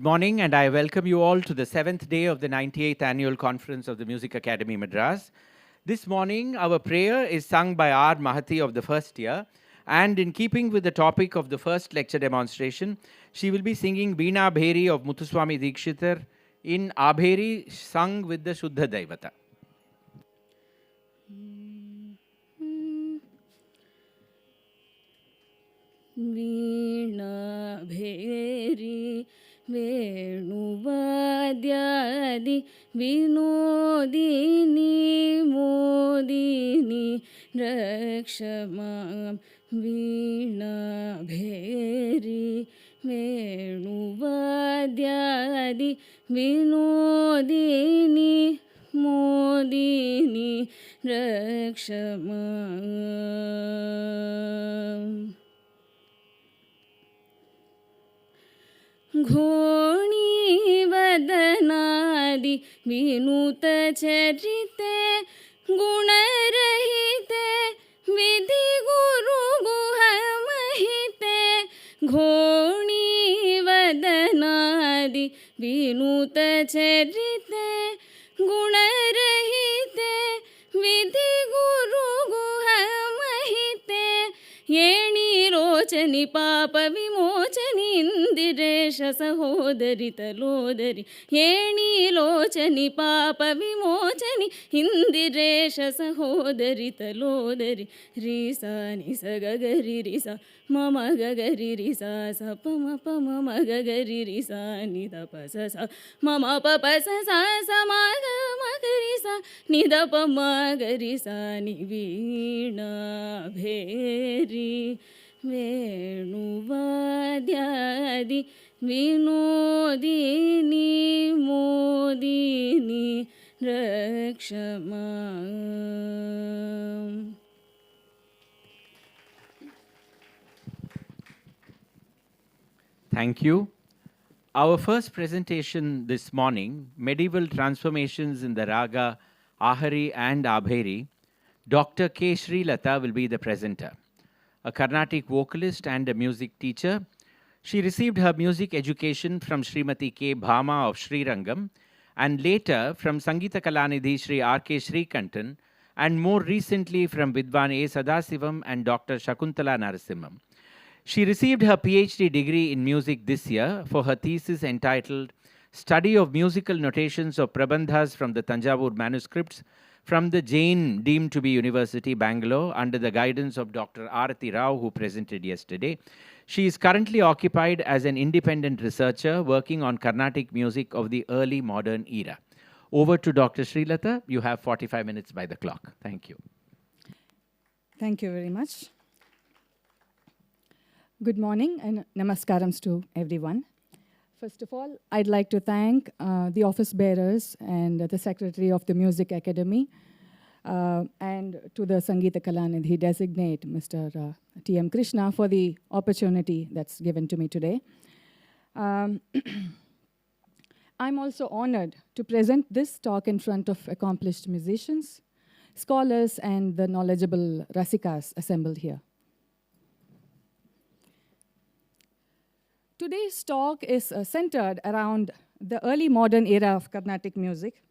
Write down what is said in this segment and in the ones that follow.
morning, and I welcome you all to the 7th day of the 98th Annual Conference of the Music Academy, Madras. This morning, our prayer is sung by R. Mahati of the first year, and in keeping with the topic of the first lecture demonstration, she will be singing Veena Ābhērī of Muthuswami Dikshitar in Ābhērī, sung with the Shuddha Daivata. Veena Ābhērī Venuvādyādi Vinodini Modini Rakshamam Veena Ābhērī Venuvādyādi Vinodini Modini Rakshamam. घोणी वदनादि विनुत चरिते गुणरहिते विधि गुरु गुहमहिते घोणी वदनादि विनुत चरिते गुणरहिते विधि गुरु गुहमहिते येणी रोचनि पाप विमोचनि इंदिरेश सहोदरि तलोदरि येणी लोचनि पाप विमोचनि इंदिरेश सहोदरि तलोदरि रिसा निस गगरि रिसा मम गगरि रिसा स पम पम गगरि रिसा नि the प स स मम प प स स स म ग म ग रि सा नि द प म ग रि सा नि वीणा भेरी वेणुवाद्यादि विनोदिनी मोदिनी रक्षमाम्. Thank you. Our first presentation this morning, Medieval Transformations in the Raga, Ahari and Ābhērī, Dr. K Srilatha will be the presenter. A Carnatic vocalist and a music teacher, she received her music education from Srimati K. Bhama of Srirangam and later from Sangeeta Kalanidhi Sri R. K. Srikantan and more recently from Vidwan A. Sadasivam and Dr. Shakuntala Narasimham. She received her PhD degree in music this year for her thesis entitled Study of Musical Notations of Prabandhas from the Tanjavur Manuscripts from the Jain deemed to be University, Bangalore, under the guidance of Dr. Arati Rao, who presented yesterday. She is currently occupied as an independent researcher working on Carnatic music of the early modern era. Over to Dr. Srilatha. You have 45 minutes by the clock. Thank you. Thank you very much. Good morning and namaskarams to everyone. First of all, I'd like to thank the office bearers and the Secretary of the Music Academy and to the Sangeeta Kalanidhi designate, Mr. T.M. Krishna, for the opportunity that's given to me today. I'm also honored to present this talk in front of accomplished musicians, scholars, and the knowledgeable Rasikas assembled here. Today's talk is centered around the early modern era of Carnatic music,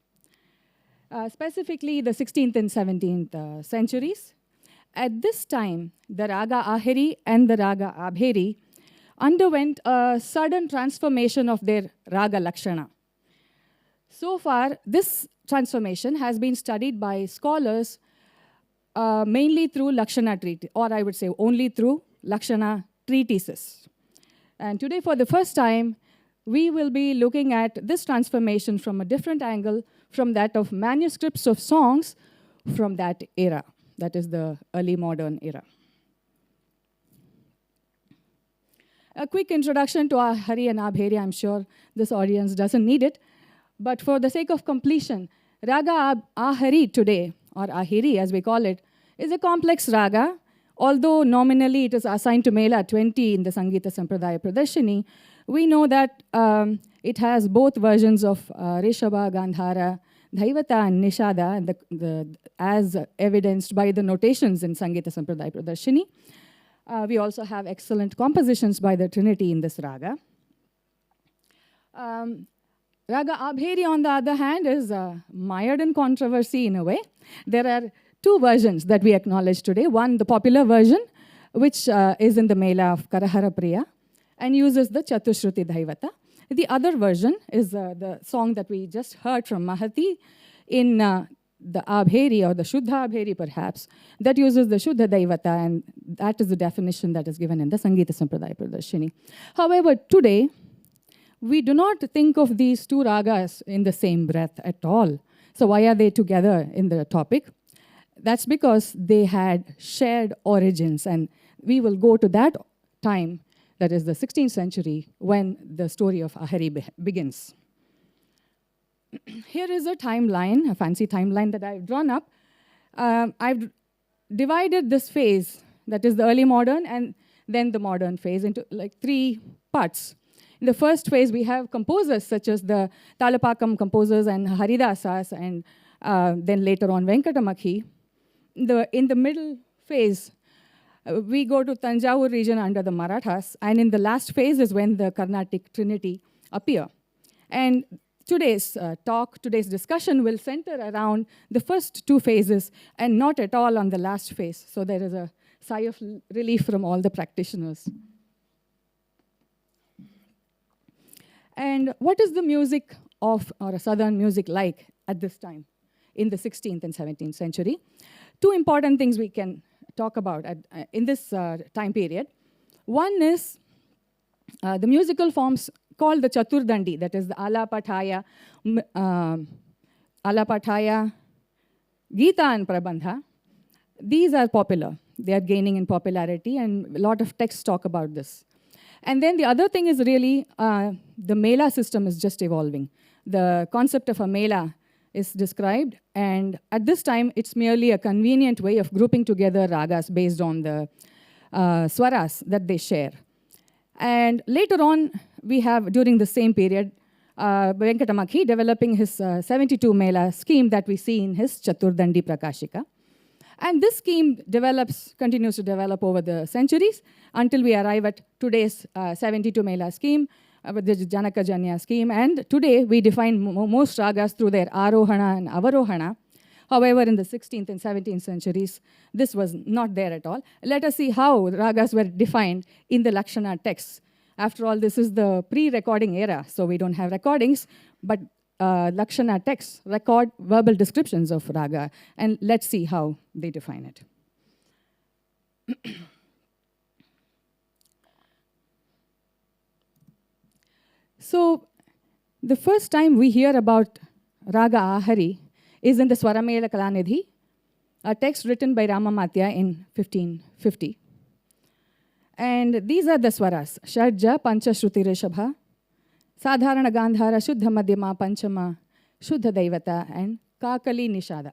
specifically the 16th and 17th centuries. At this time, the Raga Aheri and the Raga Ābhērī underwent a sudden transformation of their Raga Lakshana. So far, this transformation has been studied by scholars mainly through Lakshana treatise, or I would say only through Lakshana treatises. And today, for the first time, we will be looking at this transformation from a different angle, from that of manuscripts of songs from that era, that is the early modern era. A quick introduction to Ahari and Ābhērī. I'm sure this audience doesn't need it, but for the sake of completion, Raga Ahari today, or Aheri as we call it, is a complex raga. Although nominally it is assigned to Mela 20 in the Sangeeta Sampradaya Pradarshini, we know that it has both versions of Rishabha, Gandhara, Dhaivata, and Nishada, and as evidenced by the notations in Sangeeta Sampradaya Pradarshini. We also have excellent compositions by the Trinity in this raga. Raga Ābhērī, on the other hand, is mired in controversy in a way. There are two versions that we acknowledge today. One, the popular version, which is in the Mela of Karahara Priya and uses the Chatushruti Dhaivata. The other version is the song that we just heard from Mahati in the Ābhērī, or the Shuddha Abheri perhaps, that uses the Shuddha Daivata, and that is the definition that is given in the Sangeeta Sampradaya Pradarshini. However, today, we do not think of these two ragas in the same breath at all. So why are they together in the topic? That's because they had shared origins, and we will go to that time, that is the 16th century, when the story of Aheri begins. Here is a timeline, a fancy timeline that I've drawn up. I've divided this phase, that is the early modern and then the modern phase, into like 3 parts. In the first phase, we have composers such as the Talapakam composers and Haridasas, and then later on Venkatamakhi. In the middle phase, we go to Tanjavur region under the Marathas, and in the last phase is when the Carnatic Trinity appear. And today's today's discussion will center around the first 2 phases and not at all on the last phase. So there is a sigh of relief from all the practitioners. And what is the music of, or a southern music like at this time in the 16th and 17th century? 2 important things we can talk about in this time period. One is the musical forms called the Chaturdandi, that is the Alapathaya, Gita and Prabandha. These are popular. They are gaining in popularity, and a lot of texts talk about this. And then the other thing is really the Mela system is just evolving. The concept of a Mela is described, and at this time, it's merely a convenient way of grouping together ragas based on the swaras that they share. And later on, we have, during the same period, Venkatamakhi developing his 72 Mela scheme that we see in his Chaturdandi Prakashika. And this scheme continues to develop over the centuries until we arrive at today's 72 Mela scheme, with the Janaka Janya scheme. And today, we define most ragas through their Arohana and Avarohana. However, in the 16th and 17th centuries, this was not there at all. Let us see how ragas were defined in the Lakshana texts. After all, this is the pre-recording era, so we don't have recordings, but Lakshana texts record verbal descriptions of raga, and let's see how they define it. So, the first time we hear about Raga Āharī is in the Swaramela Kalanidhi, a text written by Ramamatya in 1550. And these are the swaras: Shadja, Pancha, Shruti, Rishabha, Sadharana, Gandhara, Shuddha, Madhyama, Panchama, Shuddha, Daivata, and Kakali, Nishada.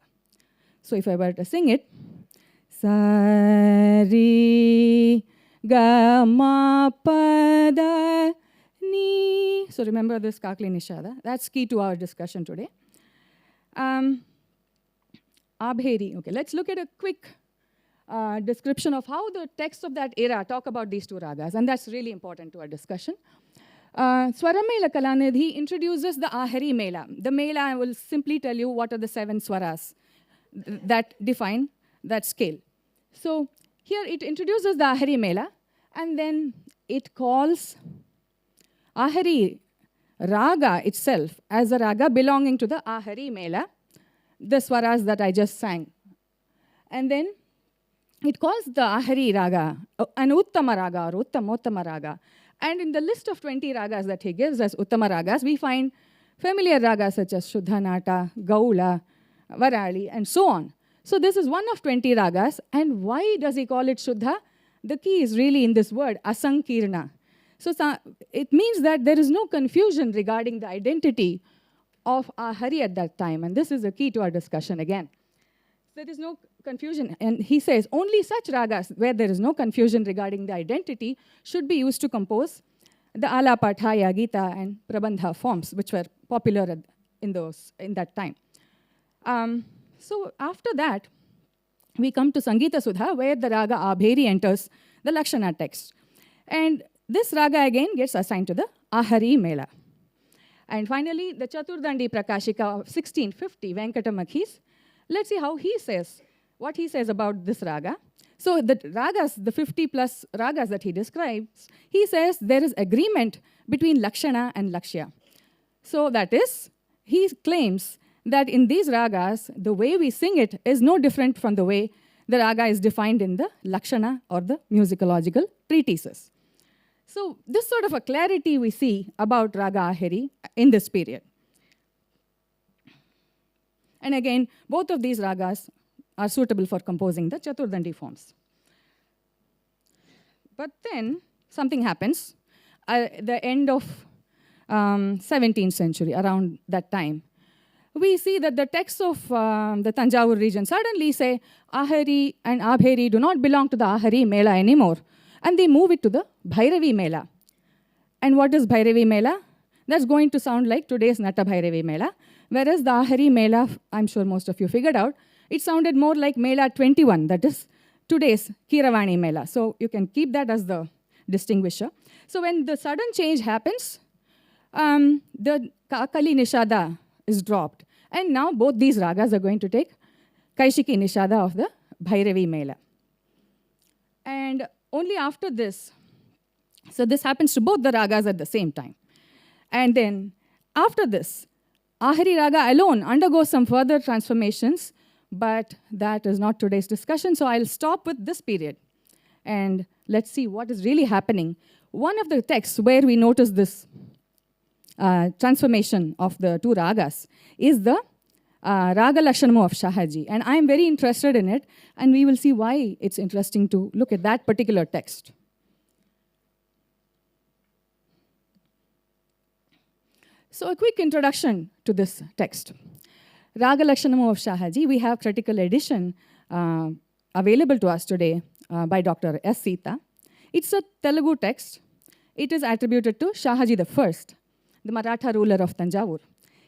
So if I were to sing it, Sari, Ga, Ma, Pada, Ni. So remember this Kakali, Nishada. That's key to our discussion today. Ābhērī. Okay, let's look at a quick description of how the texts of that era talk about these 2 ragas, and that's really important to our discussion. Swaramela Kalanidhi introduces the Aheri Mela. The Mela, I will simply tell you what are the 7 swaras that define that scale. So here it introduces the Aheri Mela, and then it calls Aheri Raga itself as a raga belonging to the Aheri Mela, the swaras that I just sang. And then it calls the Aheri Raga an Uttama Raga or Uttama Raga. And in the list of 20 ragas that he gives as Uttama Ragas, we find familiar ragas such as Shuddha Nata, Gaula, Varali, and so on. So this is one of 20 ragas. And why does he call it Shuddha? The key is really in this word, Asankirna. So it means that there is no confusion regarding the identity of Ahari at that time. And this is the key to our discussion again. There is no confusion. And he says only such ragas where there is no confusion regarding the identity should be used to compose the Alapathaya, Gita, and Prabandha forms, which were popular in that time. So after that, we come to Sangeeta Sudha, where the Raga Ābhērī enters the Lakshana text. And this raga again gets assigned to the Āharī Mela. And finally, the Chaturdandi Prakashika of 1650, Venkatamakhi's. Let's see how he says, what he says about this raga. So the ragas, the 50 plus ragas that he describes, he says there is agreement between Lakshana and Lakshya. So that is, he claims that in these ragas, the way we sing it is no different from the way the raga is defined in the Lakshana or the musicological treatises. So this sort of a clarity we see about Raga Aheri in this period. And again, both of these ragas are suitable for composing the Chaturdandi forms. But then something happens at the end of 17th century, around that time. We see that the texts of the Tanjavur region suddenly say Aheri and Ābhērī do not belong to the Āharī Mela anymore. And they move it to the Bhairavi Mela. And what is Bhairavi Mela? That's going to sound like today's Nata Bhairavi Mela. Whereas the Ahari Mela, I'm sure most of you figured out, it sounded more like Mela 21, that is today's Kiravani Mela. So you can keep that as the distinguisher. So when the sudden change happens, the Kakali Nishada is dropped. And now both these ragas are going to take Kaishiki Nishada of the Bhairavi Mela. And only after this, so this happens to both the ragas at the same time. And then after this, Aheri Raga alone undergoes some further transformations, but that is not today's discussion, so I'll stop with this period. And let's see what is really happening. One of the texts where we notice this transformation of the two ragas is the Raga Lakshanam of Shahaji. And I'm very interested in it, and we will see why it's interesting to look at that particular text. So a quick introduction to this text. Raga Lakshanam of Shahaji, we have critical edition available to us today by Dr. S. Sita. It's a Telugu text. It is attributed to Shahaji I, the Maratha ruler of Tanjavur.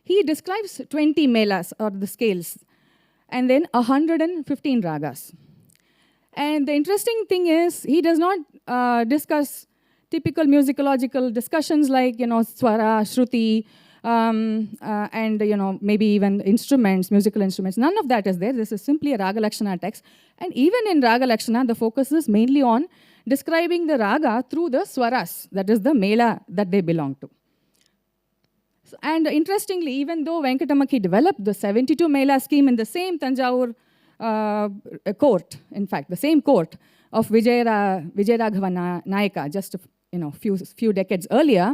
He describes 20 melas, or the scales, and then 115 ragas. And the interesting thing is, he does not discuss typical musicological discussions like, swara, shruti, and, maybe even instruments, musical instruments. None of that is there. This is simply a Raga Lakshana text. And even in Raga Lakshana, the focus is mainly on describing the raga through the swaras, that is the mela that they belong to. And interestingly, even though Venkatamakhi developed the 72 Mela scheme in the same Tanjavur court, in fact, the same court of Vijayaraghava Nayaka, just few decades earlier,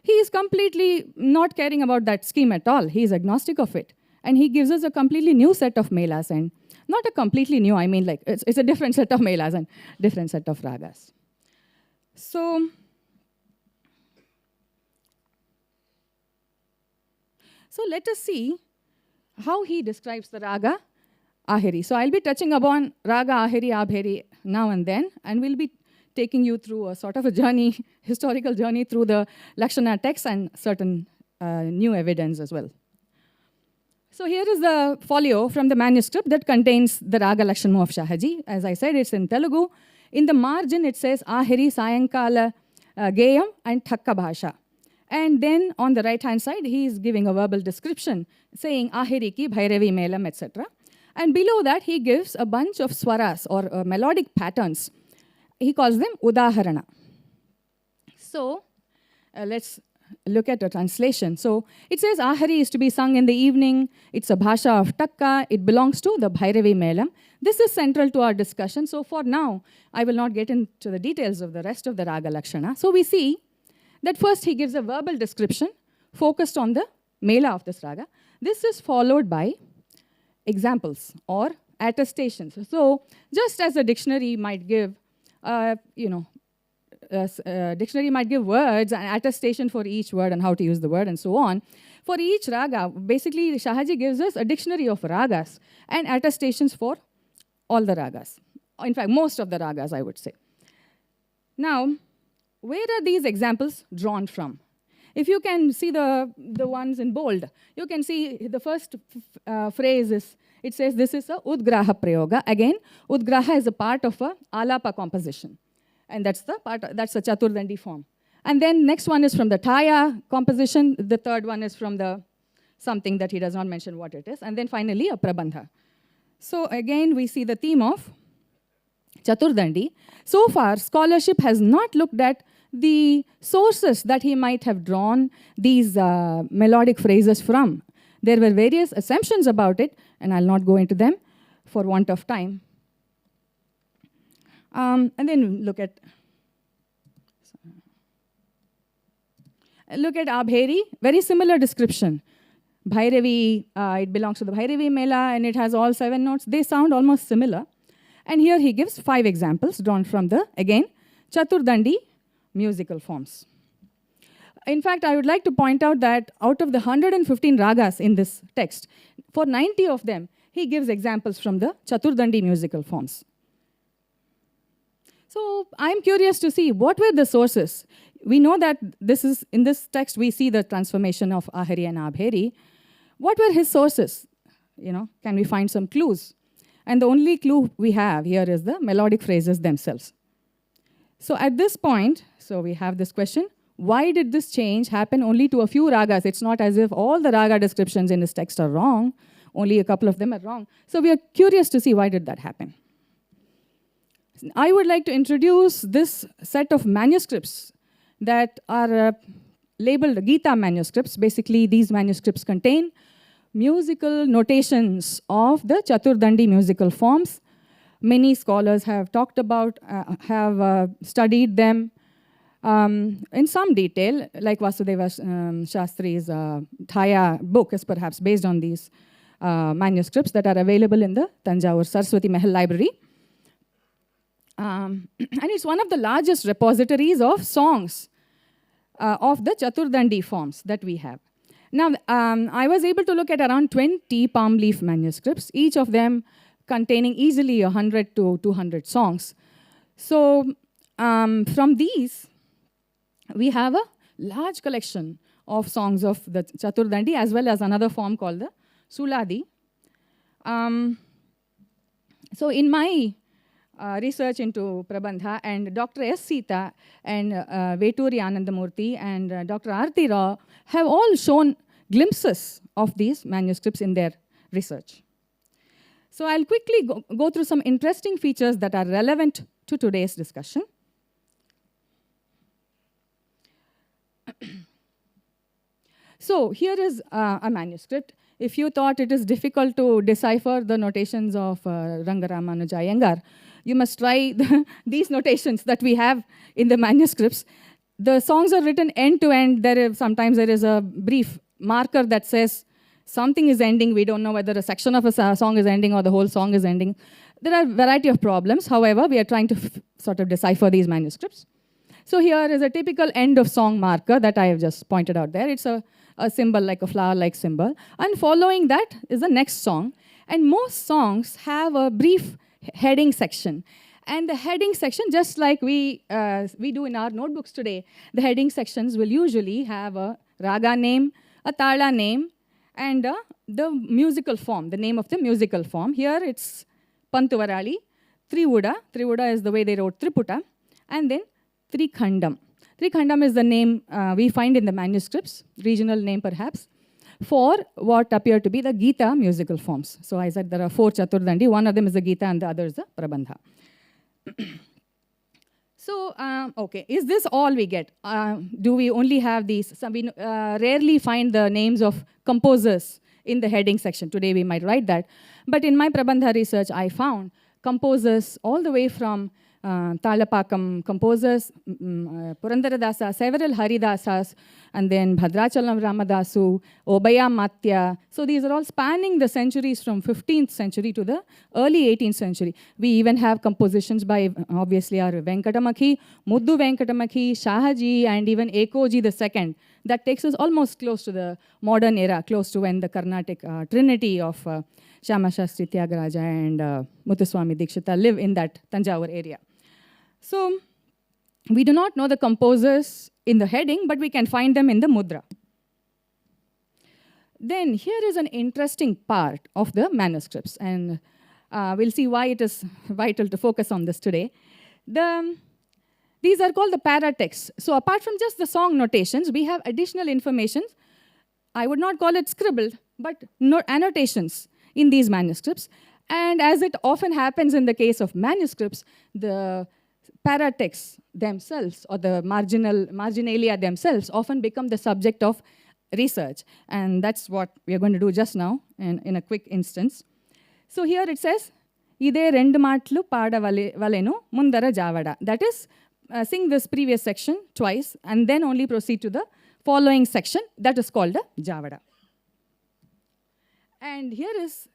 he is completely not caring about that scheme at all. He is agnostic of it. And he gives us a completely new set of Melas, and not a completely new, I mean, like, it's a different set of Melas and different set of Ragas. So let us see how he describes the Raga Aheri. So I'll be touching upon Raga Aheri, Ābhērī now and then, and we'll be taking you through a sort of a journey, historical journey through the Lakshana text and certain new evidence as well. So here is the folio from the manuscript that contains the Raga Lakshanam of Shahaji. As I said, it's in Telugu. In the margin, it says Aheri Sayankala Geyam and Thakka Bhasha. And then on the right-hand side, he is giving a verbal description, saying Aheri ki Bhairavi Melam, etc. And below that, he gives a bunch of swaras, or melodic patterns. He calls them Udaharana. So let's look at the translation. So it says Aheri is to be sung in the evening. It's a bhasha of Takka. It belongs to the Bhairavi Melam. This is central to our discussion. So for now, I will not get into the details of the rest of the Raga Lakshana. So we see that first he gives a verbal description focused on the Mela of this Raga. This is followed by examples or attestations. So just as a dictionary might give, dictionary might give words and attestation for each word and how to use the word and so on. For each raga, basically Shahaji gives us a dictionary of ragas and attestations for all the ragas. In fact, most of the ragas, I would say. Now, where are these examples drawn from? If you can see the ones in bold, you can see the first phrase is, it says this is a Udgraha Prayoga. Again, Udgraha is a part of a Alapa composition. And that's a Chaturdandi form. And then next one is from the Thaya composition. The third one is from the something that he does not mention what it is. And then finally, a prabandha. So again, we see the theme of Chaturdandi. So far, scholarship has not looked at the sources that he might have drawn these melodic phrases from. There were various assumptions about it, and I'll not go into them for want of time. And then look at Ābhērī, very similar description. Bhairavi, it belongs to the Bhairavi Mela, and it has all 7 notes. They sound almost similar. And here he gives 5 examples drawn from the, again, Chaturdandi musical forms. In fact, I would like to point out that out of the 115 ragas in this text, for 90 of them, he gives examples from the Chaturdandi musical forms. So I'm curious to see what were the sources. We know that in this text, we see the transformation of Aheri and Ābhērī. What were his sources? Can we find some clues? And the only clue we have here is the melodic phrases themselves. So at this point, so we have this question, why did this change happen only to a few ragas? It's not as if all the raga descriptions in this text are wrong, only a couple of them are wrong. So we are curious to see why did that happen. I would like to introduce this set of manuscripts that are labeled Gita manuscripts. Basically, these manuscripts contain musical notations of the Chaturdandi musical forms. Many scholars have talked about, studied them in some detail, like Vasudeva Shastri's Thaya book is perhaps based on these manuscripts that are available in the Tanjavur Saraswati Mahal Library. And it's one of the largest repositories of songs of the Chaturdandi forms that we have. Now, I was able to look at around 20 palm leaf manuscripts, each of them containing easily 100 to 200 songs. So from these, we have a large collection of songs of the Chaturdandi, as well as another form called the Suladi. So in my research into Prabandha, and Dr. S. Sita and Veturi Anandamurthy and Dr. Aarti Rao have all shown glimpses of these manuscripts in their research. So I'll quickly go through some interesting features that are relevant to today's discussion. So here is a manuscript. If you thought it is difficult to decipher the notations of Rangaramanuja Iyengar, you must try these notations that we have in the manuscripts. The songs are written end to end. Sometimes there is a brief marker that says something is ending. We don't know whether a section of a song is ending or the whole song is ending. There are a variety of problems. However, we are trying to sort of decipher these manuscripts. So here is a typical end of song marker that I have just pointed out there. It's a symbol like a flower-like symbol. And following that is the next song. And most songs have a brief heading section. And the heading section, just like we do in our notebooks today, the heading sections will usually have a raga name, a tala name, and the musical form, the name of the musical form. Here it's Pantuvarali, Trivuda. Trivuda is the way they wrote Triputa. And then Trikhandam. Trikhandam is the name we find in the manuscripts, regional name perhaps, for what appear to be the Gita musical forms. So I said there are 4 Chaturdandi. One of them is the Gita and the other is the Prabandha. So, okay, is this all we get? Do we only have these? So we rarely find the names of composers in the heading section. Today we might write that. But in my Prabandha research, I found composers all the way from Talapakam composers, Purandaradasa, several Haridasas, and then Bhadrachalam Ramadasu, Obaya Matya. So these are all spanning the centuries from 15th century to the early 18th century. We even have compositions by, obviously, our Venkatamaki, Muddu Venkatamaki, Shahaji, and even Ekoji II. That takes us almost close to the modern era, close to when the Carnatic trinity of Shyama Shastri Tyagaraja and Muthuswami Dikshita live in that Tanjavur area. So we do not know the composers in the heading, but we can find them in the mudra. Then here is an interesting part of the manuscripts, and we'll see why it is vital to focus on this today. The These are called the paratexts. So apart from just the song notations, we have additional information. I would not call it scribbled, but annotations in these manuscripts. And as it often happens in the case of manuscripts, the paratexts themselves or the marginalia themselves often become the subject of research. And that's what we are going to do just now in a quick instance. So here it says, Ide rendu matlu pada valenu mundara javada. That is, sing this previous section twice and then only proceed to the following section that is called the javada. And here is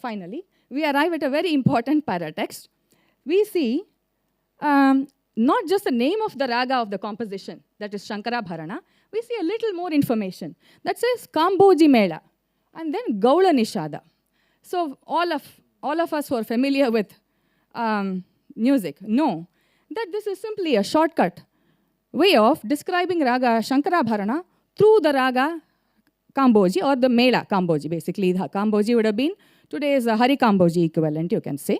finally, we arrive at a very important paratext. We see not just the name of the raga of the composition, that is Shankarabharana, we see a little more information that says Kamboji Mela and then Gaula Nishada. So all of us who are familiar with music know that this is simply a shortcut way of describing raga Shankarabharana through the raga Kamboji or the Mela Kamboji. Basically, the Kamboji would have been today's Hari Kamboji equivalent, you can say.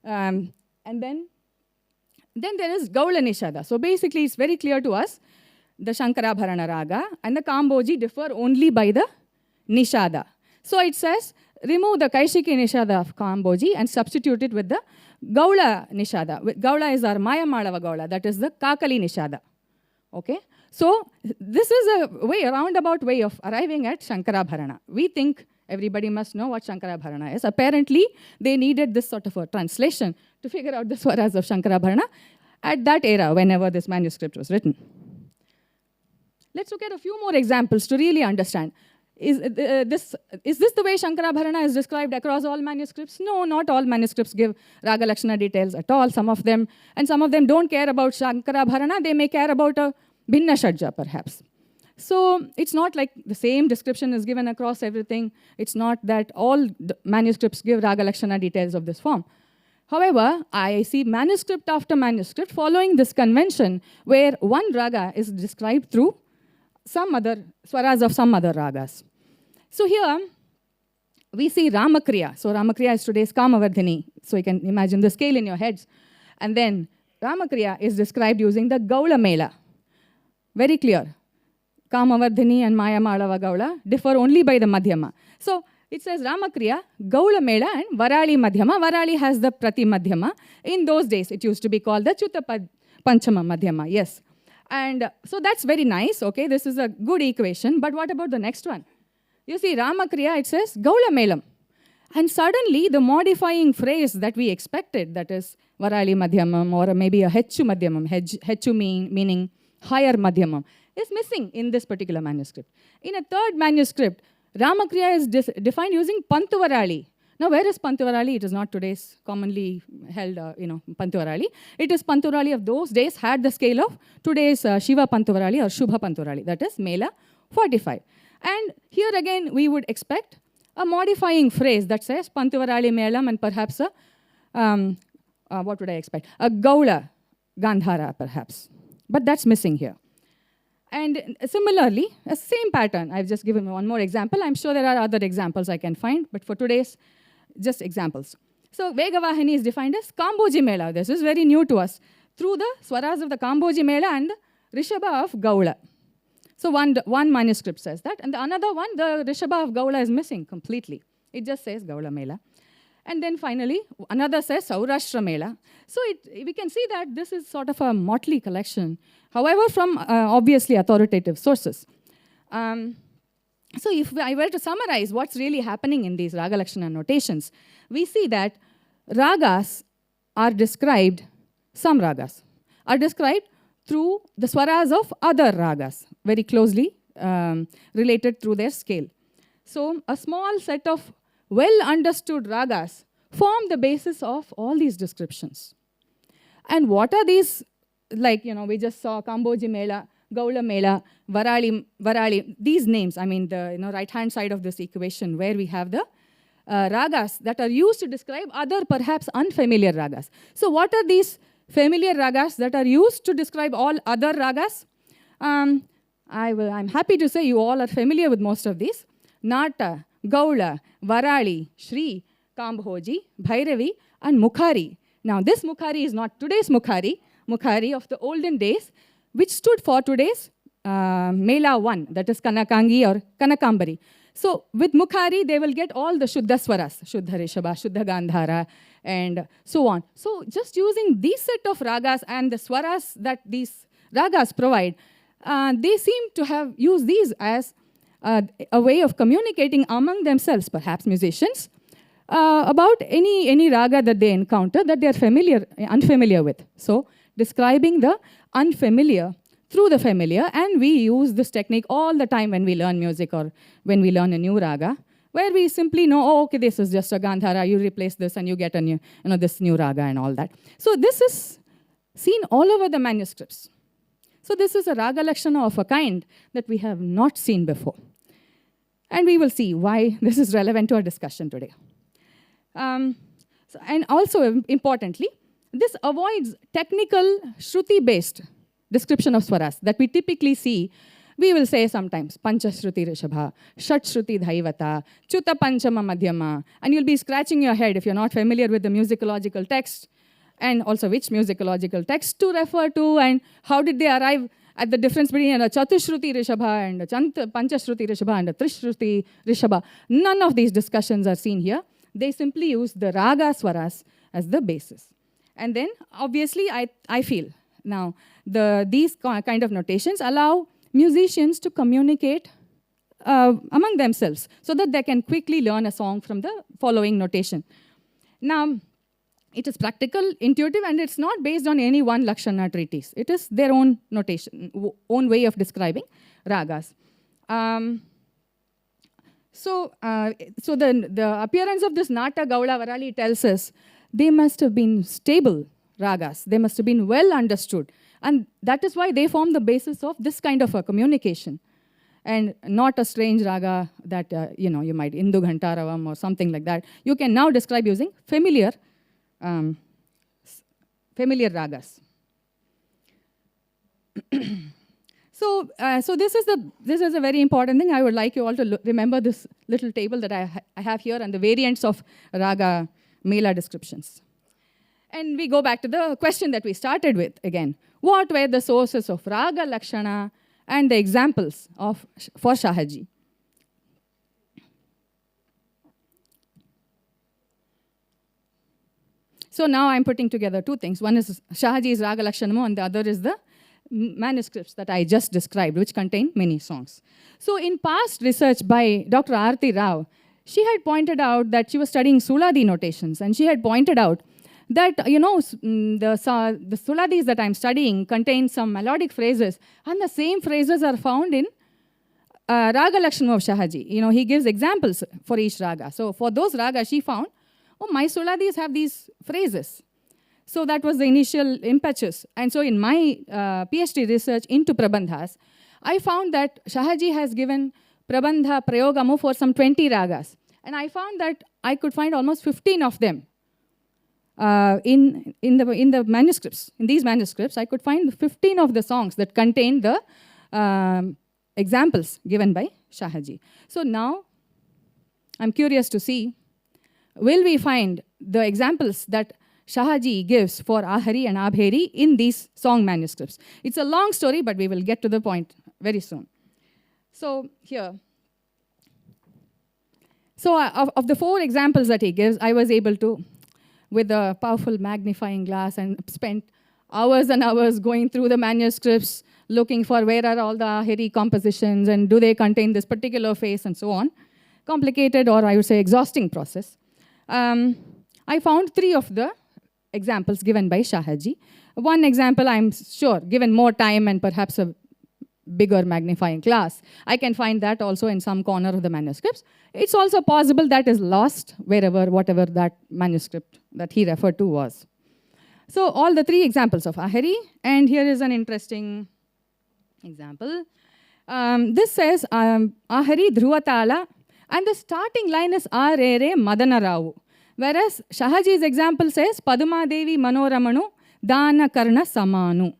And then there is Gaula Nishada. So basically, it's very clear to us the Shankarabharana raga and the Kamboji differ only by the Nishada. So it says, remove the Kaishiki Nishada of Kamboji and substitute it with the Gaula Nishada. Gaula is our Mayamalava Gaula, that is the Kakali Nishada. Okay? So this is a roundabout way of arriving at Shankarabharana. We think everybody must know what Shankarabharana is. Apparently, they needed this sort of a translation to figure out the swaras of Shankarabharana at that era, whenever this manuscript was written. Let's look at a few more examples to really understand. Is this the way Shankarabharana is described across all manuscripts? No, not all manuscripts give Raga Lakshana details at all. Some of them don't care about Shankarabharana. They may care about a Bhinna Shadja, perhaps. So it's not like the same description is given across everything. It's not that all the manuscripts give Raga Lakshana details of this form. However, I see manuscript after manuscript following this convention where one raga is described through some other swaras of some other ragas. So here, we see Ramakriya. So Ramakriya is today's Kamavardhini. So you can imagine the scale in your heads. And then Ramakriya is described using the Gaula Mela. Very clear. Kamavardhini and Mayamalava Gaula differ only by the Madhyama. So it says Ramakriya, Gaula Mela and Varali Madhyama. Varali has the Prati Madhyama. In those days, it used to be called the Chuta Panchama Madhyama. Yes. And so that's very nice. Okay, this is a good equation. But what about the next one? You see, Ramakriya, it says Gaula Melam. And suddenly, the modifying phrase that we expected, that is Varali Madhyamam or maybe a Hechu Madhyamam, Hechu meaning higher Madhyamam, is missing in this particular manuscript. In a third manuscript, Ramakriya is defined using Pantuvarali. Now, where is Pantuvarali? It is not today's commonly held, Pantuvarali. It is Pantuvarali of those days had the scale of today's Shiva Pantuvarali or Shubha Pantuvarali. That is Mela 45. And here again, we would expect a modifying phrase that says Pantuvarali Melam and perhaps what would I expect? A Gaula Gandhara, perhaps. But that's missing here. And similarly, a same pattern. I've just given one more example. I'm sure there are other examples I can find, but for today's, just examples. So Vegavahini is defined as Kamboji Mela. This is very new to us. Through the swaras of the Kamboji Mela and the Rishabha of Gaula. So one manuscript says that, and the another one, the Rishabha of Gaula is missing completely. It just says Gaula Mela. And then finally, another says Saurashtra Mela. So we can see that this is sort of a motley collection, however, from obviously authoritative sources. So if I were to summarize what's really happening in these Raga Lakshana notations, we see that ragas are described, some ragas are described through the swaras of other ragas, very closely related through their scale. So a small set of well-understood ragas form the basis of all these descriptions. And what are these? Like, we just saw Kamboji Mela, Gaula Mela, Varali, these names, I mean the right-hand side of this equation where we have the ragas that are used to describe other perhaps unfamiliar ragas. So what are these familiar ragas that are used to describe all other ragas? I'm happy to say you all are familiar with most of these. Nata, Gaula, Varali, Shri, Kambhoji, Bhairavi, and Mukhari. Now, this Mukhari is not today's Mukhari, Mukhari of the olden days, which stood for today's Mela 1, that is Kanakangi or Kanakambari. So with Mukhari, they will get all the Shuddha Swaras, Shuddha Rishabha, Shuddha Gandhara, and so on. So just using these set of ragas and the swaras that these ragas provide, they seem to have used these as a way of communicating among themselves, perhaps musicians, about any raga that they encounter that they are unfamiliar with. So describing the unfamiliar through the familiar, and we use this technique all the time when we learn music or when we learn a new raga, where we simply know, oh, okay, this is just a Gandhara, you replace this and you get a new, this new raga and all that. So this is seen all over the manuscripts. So this is a raga lakshana of a kind that we have not seen before. And we will see why this is relevant to our discussion today. And also, importantly, this avoids technical Shruti-based description of swaras that we typically see. We will say sometimes Pancha Shruti Rishabha, Shat Shruti Dhaivata, Chuta Panchama Madhyama, and you'll be scratching your head if you're not familiar with the musicological text, and also which musicological text to refer to, and how did they arrive at the difference between a Chatushruti Rishabha and a Pancha Shruti Rishabha and a Trishruti Rishabha. None of these discussions are seen here. They simply use the raga swaras as the basis. And then, obviously, I feel now these kind of notations allow musicians to communicate among themselves so that they can quickly learn a song from the following notation. Now, it is practical, intuitive, and it's not based on any one Lakshana treatise. It is their own notation, own way of describing ragas. So the appearance of this Nata Gaula Varali tells us they must have been stable ragas. They must have been well understood. And that is why they form the basis of this kind of a communication. And not a strange raga that, you might, Indu Ghantaravam or something like that. You can now describe using familiar ragas. So this is a very important thing. I would like you all to remember this little table that I have here and the variants of raga mela descriptions. And we go back to the question that we started with again. What were the sources of raga lakshana and the examples for Shahaji? So now I'm putting together two things. One is Shahaji's Raga Lakshanamo, and the other is the manuscripts that I just described, which contain many songs. So in past research by Dr. Aarti Rao, she had pointed out that she was studying Suladi notations, and she had pointed out that, the Suladis that I'm studying contain some melodic phrases, and the same phrases are found in Raga Lakshanamo of Shahaji. He gives examples for each raga. So for those ragas, she found, my Suladis have these phrases. So that was the initial impetus. And so in my PhD research into Prabandhas, I found that Shahaji has given Prabandha Prayogamu for some 20 ragas. And I found that I could find almost 15 of them in the manuscripts. In these manuscripts, I could find 15 of the songs that contain the examples given by Shahaji. So now, I'm curious to see, will we find the examples that Shahaji gives for Ahari and Ābhērī in these song manuscripts? It's a long story, but we will get to the point very soon. So here. So of the 4 examples that he gives, I was able to, with a powerful magnifying glass, and spent hours and hours going through the manuscripts, looking for where are all the Aheri compositions and do they contain this particular phase and so on. Complicated, or I would say exhausting process. I found 3 of the examples given by Shahaji. One example, I'm sure, given more time and perhaps a bigger magnifying glass, I can find that also in some corner of the manuscripts. It's also possible that is lost whatever that manuscript that he referred to was. So all the 3 examples of Aheri, and here is an interesting example. This says Ahari Dhruvatala, and the starting line is Arere Madana Rao. Whereas Shahaji's example says Paduma Devi Manoramanu Dana Karna Samanu.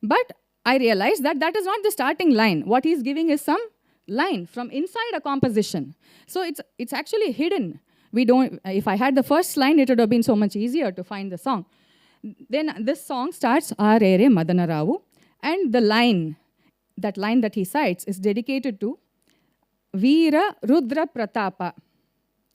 But I realized that that is not the starting line. What he's giving is some line from inside a composition. So it's actually hidden. If I had the first line, it would have been so much easier to find the song. Then this song starts Āharī Madanaravu, and the line, that line that he cites, is dedicated to Veera Rudra Pratapa,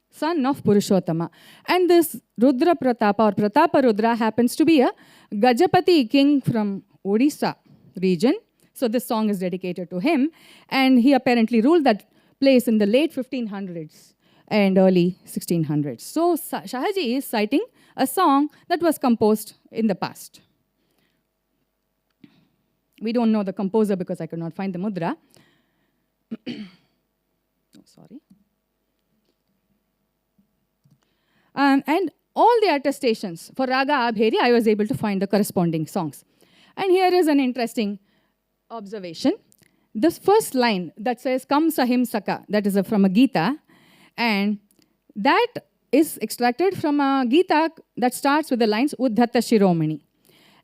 son of Purushottama. And this Rudra Pratapa or Pratapa Rudra happens to be a Gajapati king from Odisha region. So this song is dedicated to him. And he apparently ruled that place in the late 1500s and early 1600s. So Shahaji is citing a song that was composed in the past. We don't know the composer because I could not find the mudra. Oh, sorry. And all the attestations for Raga Ābhērī, I was able to find the corresponding songs. And here is an interesting observation. This first line that says, Kam Sahim Saka, that is from a Gita, and that is extracted from a Gita that starts with the lines Uddhata Shiromani.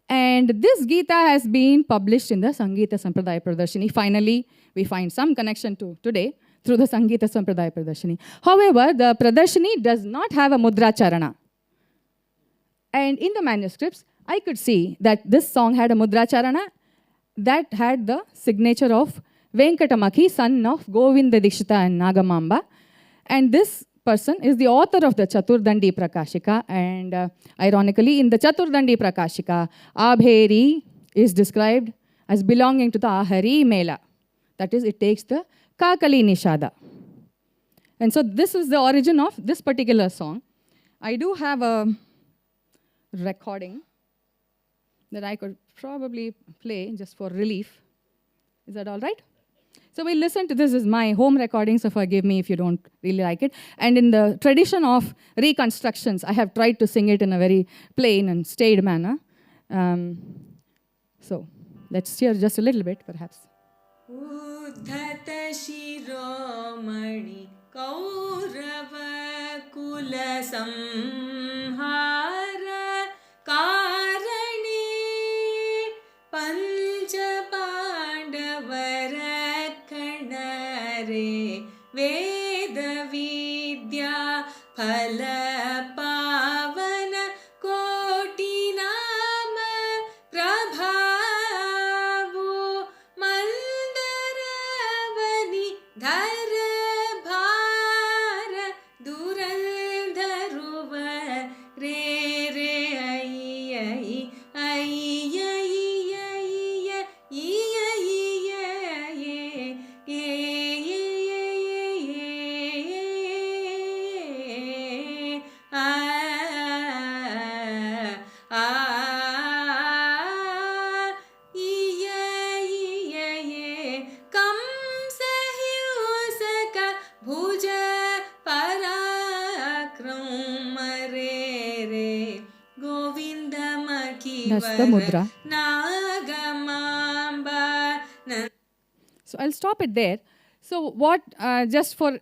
And this Gita has been published in the Sangeeta Sampradaya Pradarshini. Finally, we find some connection to today through the Sangeeta Sampradaya Pradarshini. However, the Pradarshini does not have a mudra charana. And in the manuscripts, I could see that this song had a mudra charana that had the signature of Venkatamaki, son of Govinda Dikshita and Nagamamba. And this person is the author of the Chaturdandi Prakashika. And ironically, in the Chaturdandi Prakashika, Ābhērī is described as belonging to the Ahari Mela. That is, it takes the Kakali Nishada. And so this is the origin of this particular song. I do have a recording that I could probably play just for relief. Is that all right? So we'll listen to this. This is my home recording, so forgive me if you don't really like it. And in the tradition of reconstructions, I have tried to sing it in a very plain and staid manner. So let's hear just a little bit, perhaps. Uddhata Shiromani Kaurava Kula Samhara Karani Pancha Pandavara Kanare Veda Vidya Phala Pavana Koti Nama Prabhavu Mandaravani Dhara Bhara Durandharuva Re Re Ai Ai That's the mudra. So I'll stop it there. So what, just for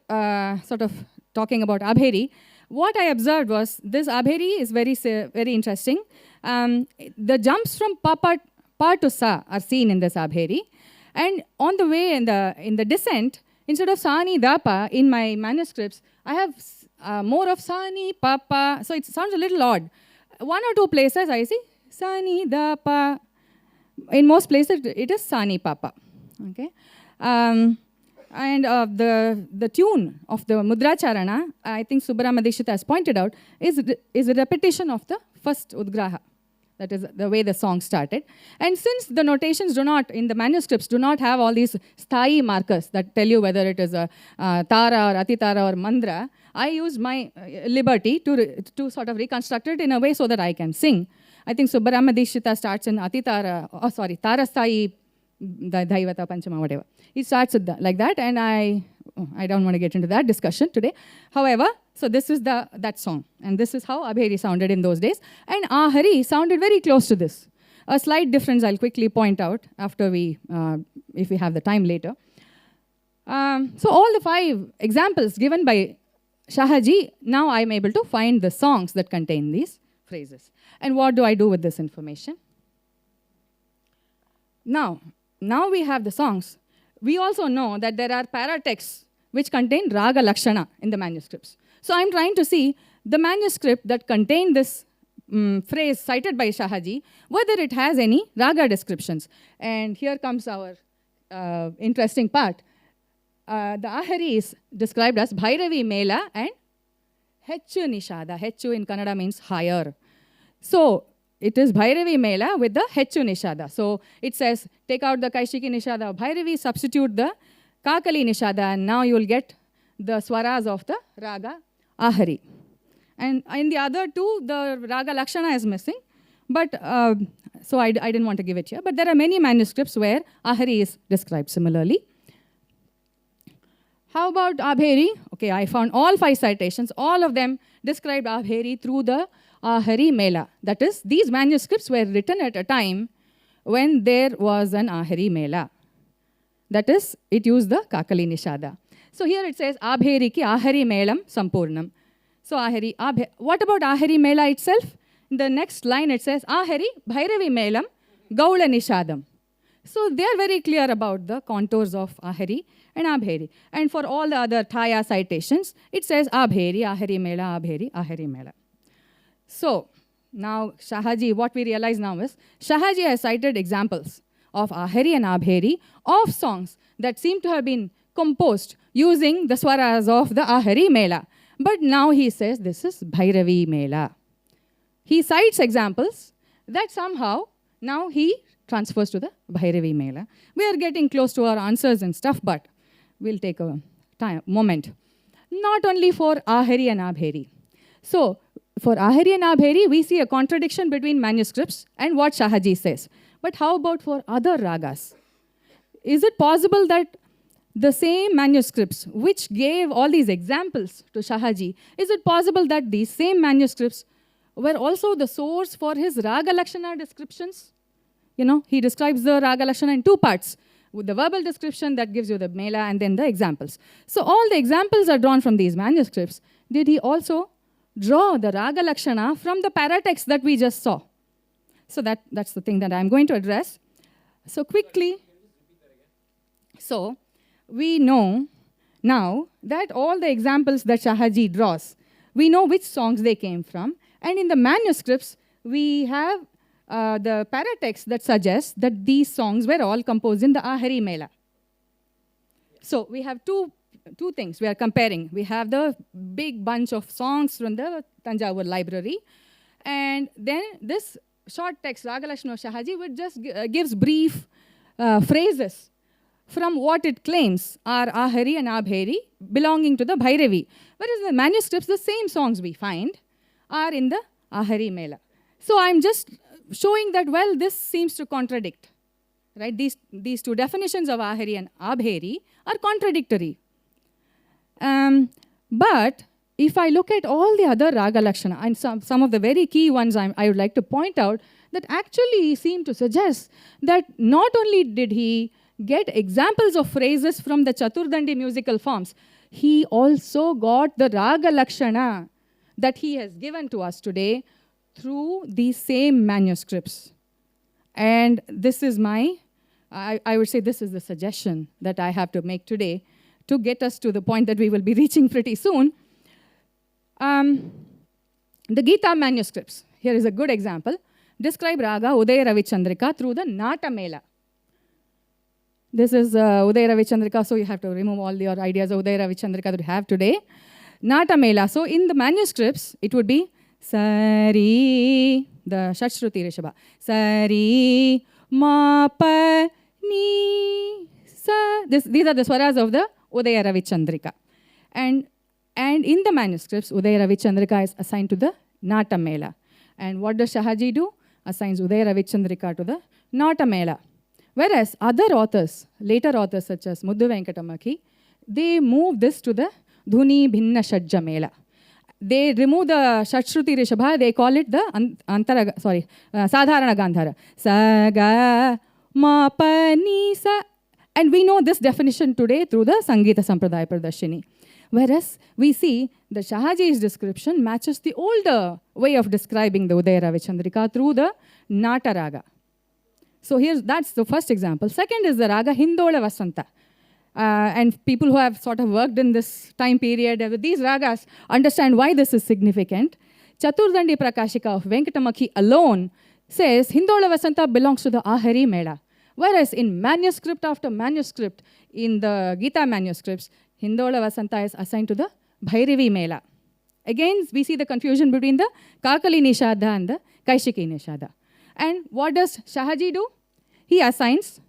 sort of talking about Abheri, what I observed was this Abheri is very interesting. The jumps from pa to sa are seen in this Abheri. And on the way in the descent, instead of sa ni da pa in my manuscripts, I have more of sa ni pa pa. So it sounds a little odd. One or two places I see sa ni da pa. In most places it is sa ni pa pa. Okay. And the tune of the Mudra Charana, I think Subbarama Dikshita has pointed out, is a repetition of the first Udgraha. That is the way the song started. And since the notations do not, in the manuscripts, do not have all these sthayi markers that tell you whether it is a Tara or Atitara or Mandra, I used my liberty to sort of reconstruct it in a way so that I can sing. I think Subbarama Dikshita starts in Atitara, Tara sthayi Dhaivata Panchama, whatever. It starts with like that, and I don't want to get into that discussion today. However, so this is that song, and this is how Abheri sounded in those days. And Ahari sounded very close to this. A slight difference I'll quickly point out after if we have the time later. So all the 5 examples given by Shahaji, now I'm able to find the songs that contain these phrases. And what do I do with this information? Now we have the songs. We also know that there are paratexts which contain Raga Lakshana in the manuscripts. So I'm trying to see the manuscript that contained this phrase cited by Shahaji, whether it has any raga descriptions. And here comes our interesting part. The Ahari is described as Bhairavi Mela and Hechu Nishada. Hechu in Kannada means higher. So it is Bhairavi Mela with the Hechu Nishada. So it says, take out the Kaishiki Nishada of Bhairavi, substitute the Kakali Nishada, and now you will get the swaras of the Raga Ahari. And in the other two, the Raga Lakshana is missing. But so I didn't want to give it here. But there are many manuscripts where Ahari is described similarly. How about Ābhērī? Okay, I found all 5 citations. All of them described Ābhērī through the Āharī Mela. That is, these manuscripts were written at a time when there was an Āharī Mela. That is, it used the Kakali Nishada. So here it says, Ābhērī ki Āharī Melam Sampurnam. So Aheri, what about Aheri Mela itself? In the next line it says, Aheri Bhairavi Melam Gaula Nishadam. So they are very clear about the contours of Aheri and Ābhērī. And for all the other Thaya citations, it says Ābhērī, Aheri Mela, Ābhērī, Aheri Mela. So now Shahaji, what we realize now is, Shahaji has cited examples of Aheri and Ābhērī of songs that seem to have been composed using the swaras of the Aheri Mela. But now he says this is Bhairavi Mela. He cites examples that somehow now he transfers to the Bhairavi Mela. We are getting close to our answers and stuff, but we'll take a moment. Not only for Aheri and Ābhērī. So for Aheri and Ābhērī, we see a contradiction between manuscripts and what Shahaji says. But how about for other ragas? Is it possible that the same manuscripts which gave all these examples to Shahaji, is it possible that these same manuscripts were also the source for his Raga Lakshana descriptions? You know, he describes the Raga Lakshana in 2 parts, with the verbal description that gives you the Mela and then the examples. So all the examples are drawn from these manuscripts. Did he also draw the Raga Lakshana from the paratexts that we just saw? So that's the thing that I'm going to address. So quickly, so we know now that all the examples that Shahaji draws, we know which songs they came from. And in the manuscripts, we have the paratext that suggests that these songs were all composed in the Aheri Mela. So we have two things we are comparing. We have the big bunch of songs from the Tanjavur library. And then this short text, Raga Lakshana of Shahaji, which just gives brief phrases from what it claims are Aheri and Ābhērī belonging to the Bhairavi. Whereas in the manuscripts, the same songs we find are in the Aheri Mela. So I'm just showing that, well, this seems to contradict. Right? These 2 definitions of Aheri and Ābhērī are contradictory. But if I look at all the other Raga Lakshana, and some of the very key ones I would like to point out, that actually seem to suggest that not only did he get examples of phrases from the Chaturdandi musical forms, he also got the Raga Lakshana that he has given to us today through these same manuscripts. And this is I would say this is the suggestion that I have to make today to get us to the point that we will be reaching pretty soon. The Gita manuscripts, here is a good example, describe Raga Udaya Ravichandrika through the Nata Mela. This is Udaya Ravichandrika, so you have to remove all your ideas of Udaya Ravichandrika that you have today. Nata Mela, so in the manuscripts, it would be Sari, the Shatshruti Rishabha, Sari, Ma, Pa, Ni, Sa. These are the swaras of the Udaya Ravichandrika. And in the manuscripts, Udaya Ravichandrika is assigned to the Nata Mela. And what does Shahaji do? Assigns Udaya Ravichandrika to the Nata Mela. Whereas other authors, later authors such as Muddu Venkatamaki, they move this to the Dhuni Bhinna Shajja Mela. They remove the Shatshruti Rishabha, they call it the Sadharana Gandhara. Sa, ga, ma, pa, ni, sa. And we know this definition today through the Sangita Sampradaya Pradarshini. Whereas we see the Shahaji's description matches the older way of describing the Udaya Ravichandrika through the Nata Raga. So that's the first example. Second is the Raga Hindola Vasanta. And people who have sort of worked in this time period with these ragas understand why this is significant. Chaturdandi Prakashika of Venkatamaki alone says Hindola Vasanta belongs to the Aheri Mela. Whereas in manuscript after manuscript, in the Gita manuscripts, Hindola Vasanta is assigned to the Bhairavi Mela. Again, we see the confusion between the Kakali Nishada and the Kaishiki Nishada. And what does Shahaji do? He assigns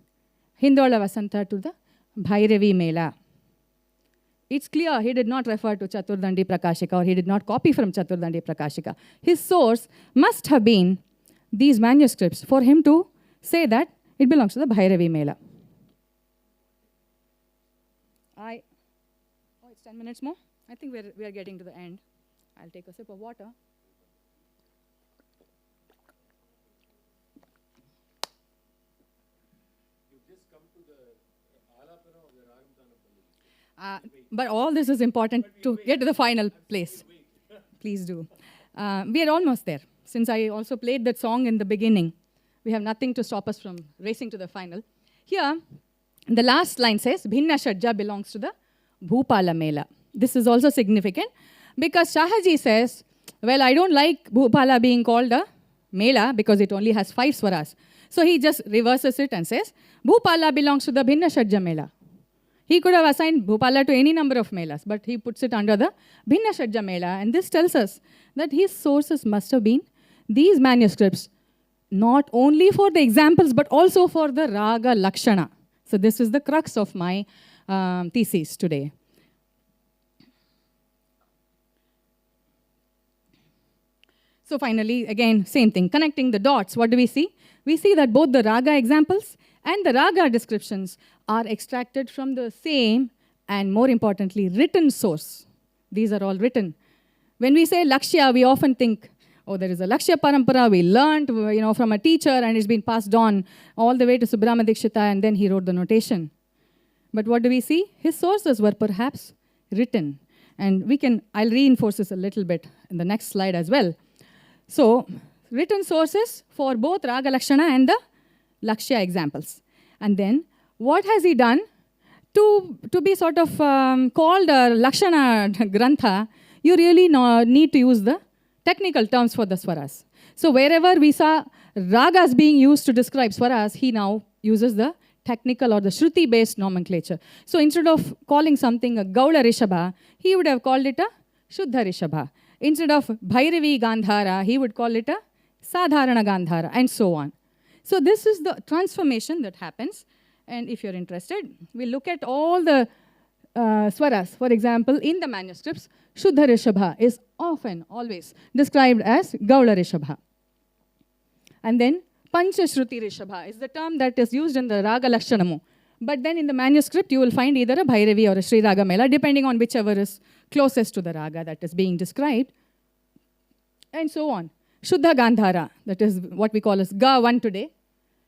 Hindola Vasanta to the Bhairavi Mela. It's clear he did not refer to Chaturdandi Prakashika, or he did not copy from Chaturdandi Prakashika. His source must have been these manuscripts for him to say that it belongs to the Bhairavi Mela. Oh, it's 10 minutes more? I think we are getting to the end. I'll take a sip of water. You've just come to the Alapana of the Ragam. But all this is important to get to the final place. Please do. We are almost there. Since I also played that song in the beginning, we have nothing to stop us from racing to the final. Here, the last line says, Bhinna Shadja belongs to the Bhupala Mela. This is also significant because Shahaji says, well, I don't like Bhupala being called a Mela because it only has 5 swaras. So he just reverses it and says, Bhupala belongs to the Bhinna Shadja Mela. He could have assigned Bhupala to any number of Melas, but he puts it under the Bhinna Shadja Mela. And this tells us that his sources must have been these manuscripts, not only for the examples, but also for the Raga Lakshana. So this is the crux of my thesis today. So finally, again, same thing, connecting the dots. What do we see? We see that both the Raga examples and the Raga descriptions are extracted from the same and, more importantly, written source. These are all written. When we say Lakshya, we often think, oh, there is a Lakshya Parampara we learned from a teacher and it's been passed on all the way to Subramanya Dikshita and then he wrote the notation. But what do we see? His sources were perhaps written. And I'll reinforce this a little bit in the next slide as well. So, written sources for both Raga Lakshana and the Lakshya examples. And then, what has he done to be sort of called a Lakshana Grantha? You really need to use the technical terms for the swaras. So, wherever we saw Ragas being used to describe swaras, he now uses the technical or the Shruti-based nomenclature. So, instead of calling something a Gaula Rishabha, he would have called it a Shuddha Rishabha. Instead of Bhairavi Gandhara, he would call it a Sadharana Gandhara, and so on. So this is the transformation that happens. And if you're interested, we'll look at all the swaras. For example, in the manuscripts, Shuddha Rishabha is often, always described as Gaula Rishabha. And then Pancha Shruti Rishabha is the term that is used in the Raga Lakshanamu. But then in the manuscript, you will find either a Bhairavi or a Sri Raga Mela, depending on whichever is closest to the Raga that is being described, and so on. Shuddha Gandhara, that is what we call as Ga1 today,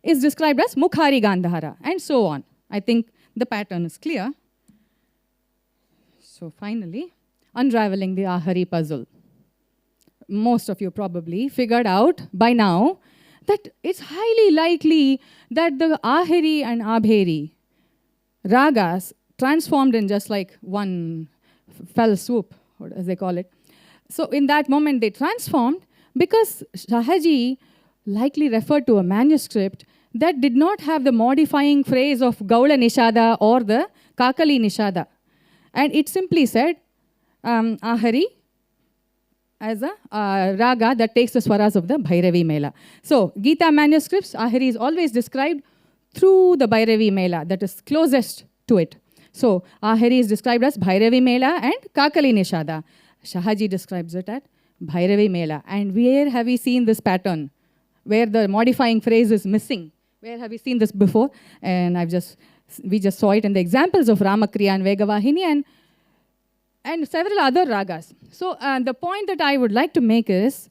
is described as Mukhari Gandhara, and so on. I think the pattern is clear. So finally, unraveling the Ahari puzzle. Most of you probably figured out by now that it's highly likely that the Aheri and Ābhērī Ragas transformed in just like one fell swoop, as they call it. So in that moment they transformed because Shahaji likely referred to a manuscript that did not have the modifying phrase of Gaula Nishada or the Kakali Nishada. And it simply said Ahari as a raga that takes the swaras of the Bhairavi Mela. So Gita manuscripts, Aheri is always described through the Bhairavi Mela that is closest to it. So Aheri is described as Bhairavi Mela and Kakali Nishada. Shahaji describes it as Bhairavi Mela. And where have we seen this pattern? Where the modifying phrase is missing? Where have we seen this before? And we just saw it in the examples of Ramakriya and Vegavahini and several other ragas. So the point that I would like to make is,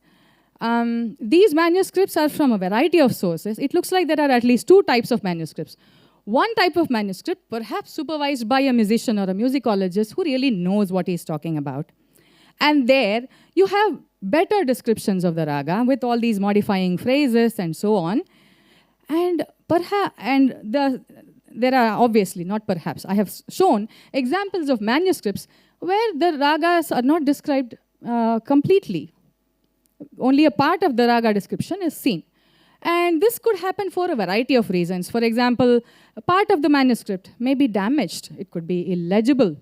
these manuscripts are from a variety of sources. It looks like there are at least 2 types of manuscripts. One type of manuscript, perhaps supervised by a musician or a musicologist who really knows what he's talking about. And there, you have better descriptions of the raga with all these modifying phrases and so on. And there are obviously, not perhaps, I have shown examples of manuscripts where the ragas are not described completely. only a part of the raga description is seen. And this could happen for a variety of reasons. For example, a part of the manuscript may be damaged. It could be illegible.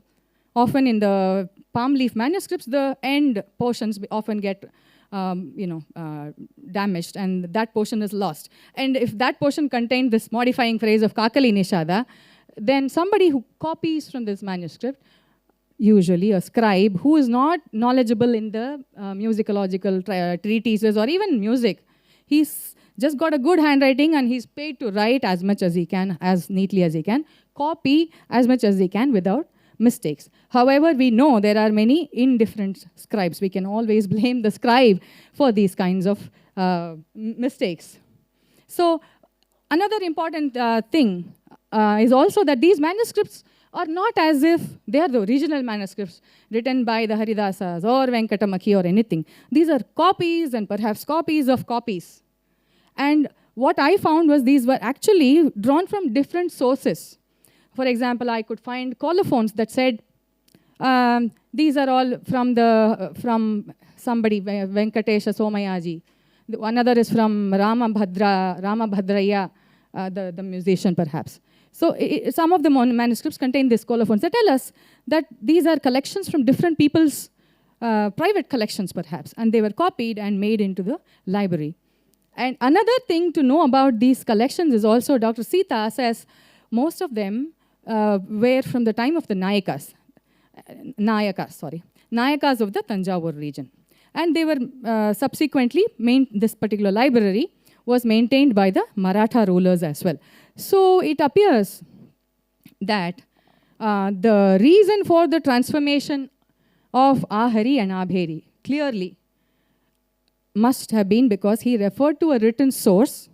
Often in the palm leaf manuscripts, the end portions often get damaged, and that portion is lost. And if that portion contained this modifying phrase of kakali nishada, then somebody who copies from this manuscript, usually a scribe who is not knowledgeable in the musicological treatises or even music, he's just got a good handwriting and he's paid to write as much as he can, as neatly as he can, copy as much as he can without mistakes. However, we know there are many indifferent scribes. We can always blame the scribe for these kinds of mistakes. So another important thing is also that these manuscripts are not as if they are the original manuscripts written by the Haridasas or Venkatamaki or anything. These are copies and perhaps copies of copies. And what I found was these were actually drawn from different sources. For example, I could find colophons that said, these are all from somebody, Venkatesha Somayaji. Another is from Ramabhadraya, the musician perhaps. So some of the manuscripts contain these colophons that tell us that these are collections from different people's private collections perhaps, and they were copied and made into the library. And another thing to know about these collections is also Dr. Sita says most of them were from the time of the Nayakas of the Tanjavur region. And they were subsequently, this particular library was maintained by the Maratha rulers as well. So it appears that the reason for the transformation of Āharī and Ābhērī clearly must have been because he referred to a written source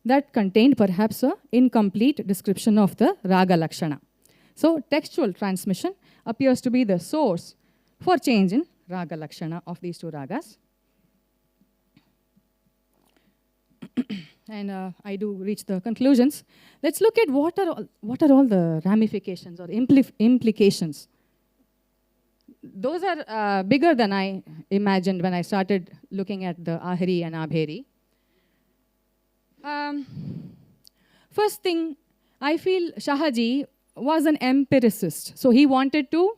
that contained perhaps an incomplete description of the Raga Lakshana. So textual transmission appears to be the source for change in Raga Lakshana of these two ragas. And I do reach the conclusions. Let's look at what are all the ramifications or implications. Those are bigger than I imagined when I started looking at the Aheri and Ābhērī. First thing, I feel Shahaji was an empiricist. So he wanted to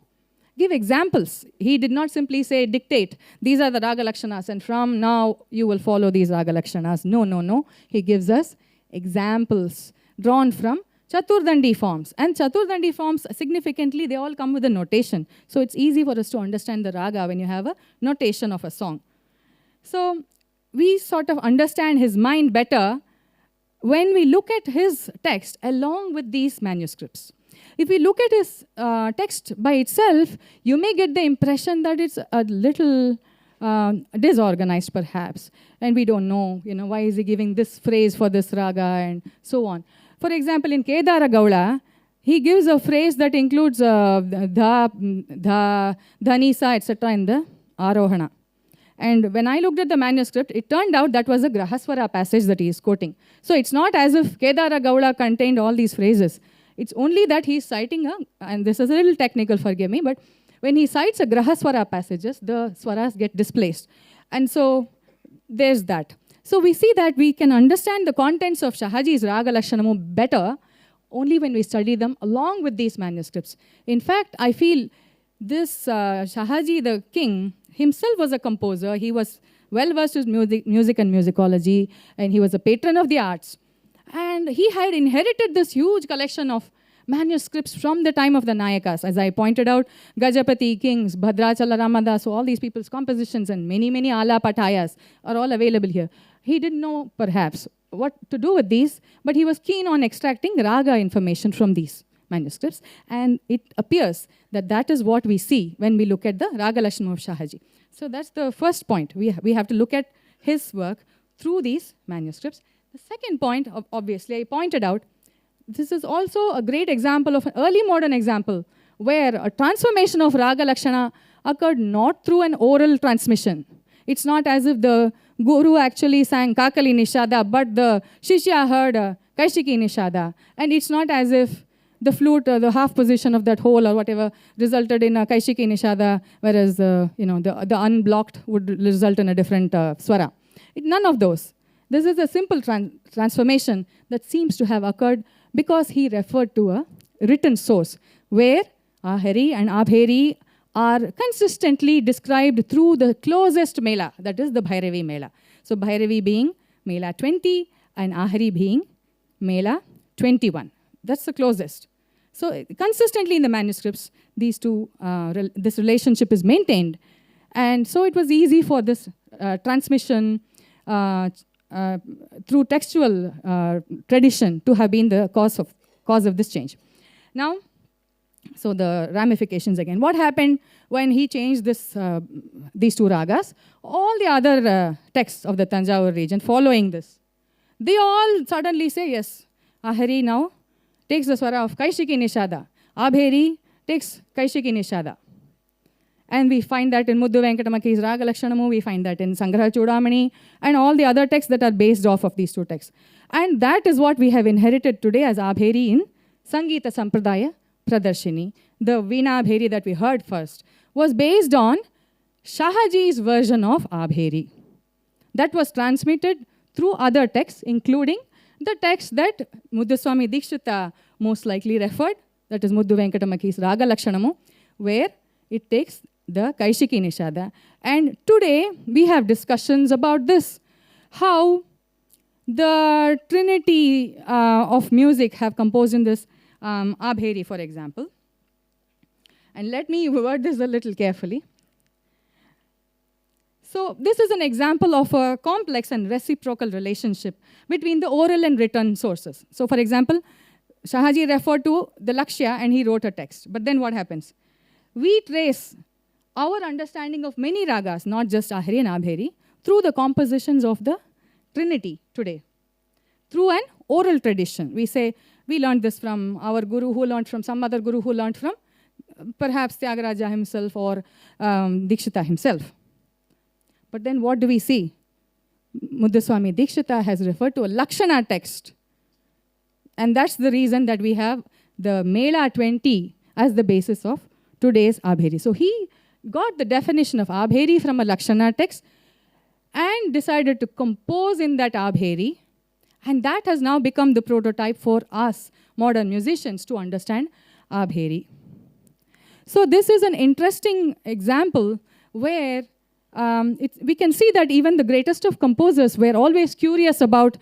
give examples. He did not simply say, dictate, these are the Raga Lakshanas, and from now you will follow these Raga Lakshanas. No. He gives us examples drawn from Chaturdandi forms. And Chaturdandi forms, significantly, they all come with a notation. So it's easy for us to understand the raga when you have a notation of a song. So we sort of understand his mind better when we look at his text along with these manuscripts. If we look at his text by itself, you may get the impression that it's a little disorganized perhaps. And we don't know, why is he giving this phrase for this raga and so on. For example, in Kedara Gaula, he gives a phrase that includes dha, dhanisa, etc. in the Arohana. And when I looked at the manuscript, it turned out that was a Grahaswara passage that he is quoting. So it's not as if Kedara Gaula contained all these phrases. It's only that he's citing and this is a little technical, forgive me, but when he cites a Grahaswara passages, the swaras get displaced. And so there's that. So we see that we can understand the contents of Shahaji's Raga Lakshanamu better only when we study them along with these manuscripts. In fact, I feel this Shahaji, the king, himself was a composer. He was well versed with music and musicology, and he was a patron of the arts. And he had inherited this huge collection of manuscripts from the time of the Nayakas. As I pointed out, Gajapati, Kings, Bhadrachala Ramadas, so all these people's compositions and many ala patayas are all available here. He didn't know, perhaps, what to do with these, but he was keen on extracting raga information from these manuscripts. And it appears that that is what we see when we look at the Raga Lakshana of Shahaji. So that's the first point. We have to look at his work through these manuscripts. The second point, obviously, I pointed out, this is also a great example of an early modern example where a transformation of Raga Lakshana occurred not through an oral transmission. It's not as if the guru actually sang Kakali Nishada, but the Shishya heard Kaishiki Nishada. And it's not as if the flute, the half position of that whole or whatever, resulted in a Kaishiki Nishada, whereas the unblocked would result in a different swara. None of those. This is a simple transformation that seems to have occurred because he referred to a written source where Aheri and Ābhērī are consistently described through the closest mela, that is the Bhairavi mela. So Bhairavi being mela 20 and Aheri being mela 21. That's the closest. So consistently in the manuscripts, these two, this relationship is maintained. And so it was easy for this transmission through textual tradition to have been the cause of this change. Now, so the ramifications again. What happened when he changed these two ragas? All the other texts of the Tanjavur region following this, they all suddenly say, yes, Aheri now takes the swara of Kaishiki Nishada. Ābhērī takes Kaishiki Nishada. And we find that in Muddu Venkatamaki's Raga Lakshanamu, we find that in Sangraha Chudamani, and all the other texts that are based off of these two texts. And that is what we have inherited today as Ābhērī in Sangeeta Sampradaya Pradarshini. The Veena Abheri that we heard first was based on Shahaji's version of Ābhērī. That was transmitted through other texts, including the text that Mudduswami Dikshita most likely referred, that is Muddu Venkatamaki's Raga Lakshanamu, where it takes the Kaishiki Nishada. And today we have discussions about this, how the trinity of music have composed in this Ābhērī, for example. And let me word this a little carefully. So this is an example of a complex and reciprocal relationship between the oral and written sources. So for example, Shahaji referred to the Lakshya and he wrote a text. But then what happens? We trace our understanding of many ragas, not just Aheri and Ābhērī, through the compositions of the Trinity today. Through an oral tradition. We say, we learned this from our guru, who learned from some other guru, who learned from perhaps Tyagaraja himself or Dikshita himself. But then what do we see? Mudduswami Dikshita has referred to a Lakshana text. And that's the reason that we have the Mela 20 as the basis of today's Ābhērī. So he got the definition of Ābhērī from a Lakshana text and decided to compose in that Ābhērī. And that has now become the prototype for us modern musicians to understand Ābhērī. So this is an interesting example where we can see that even the greatest of composers were always curious about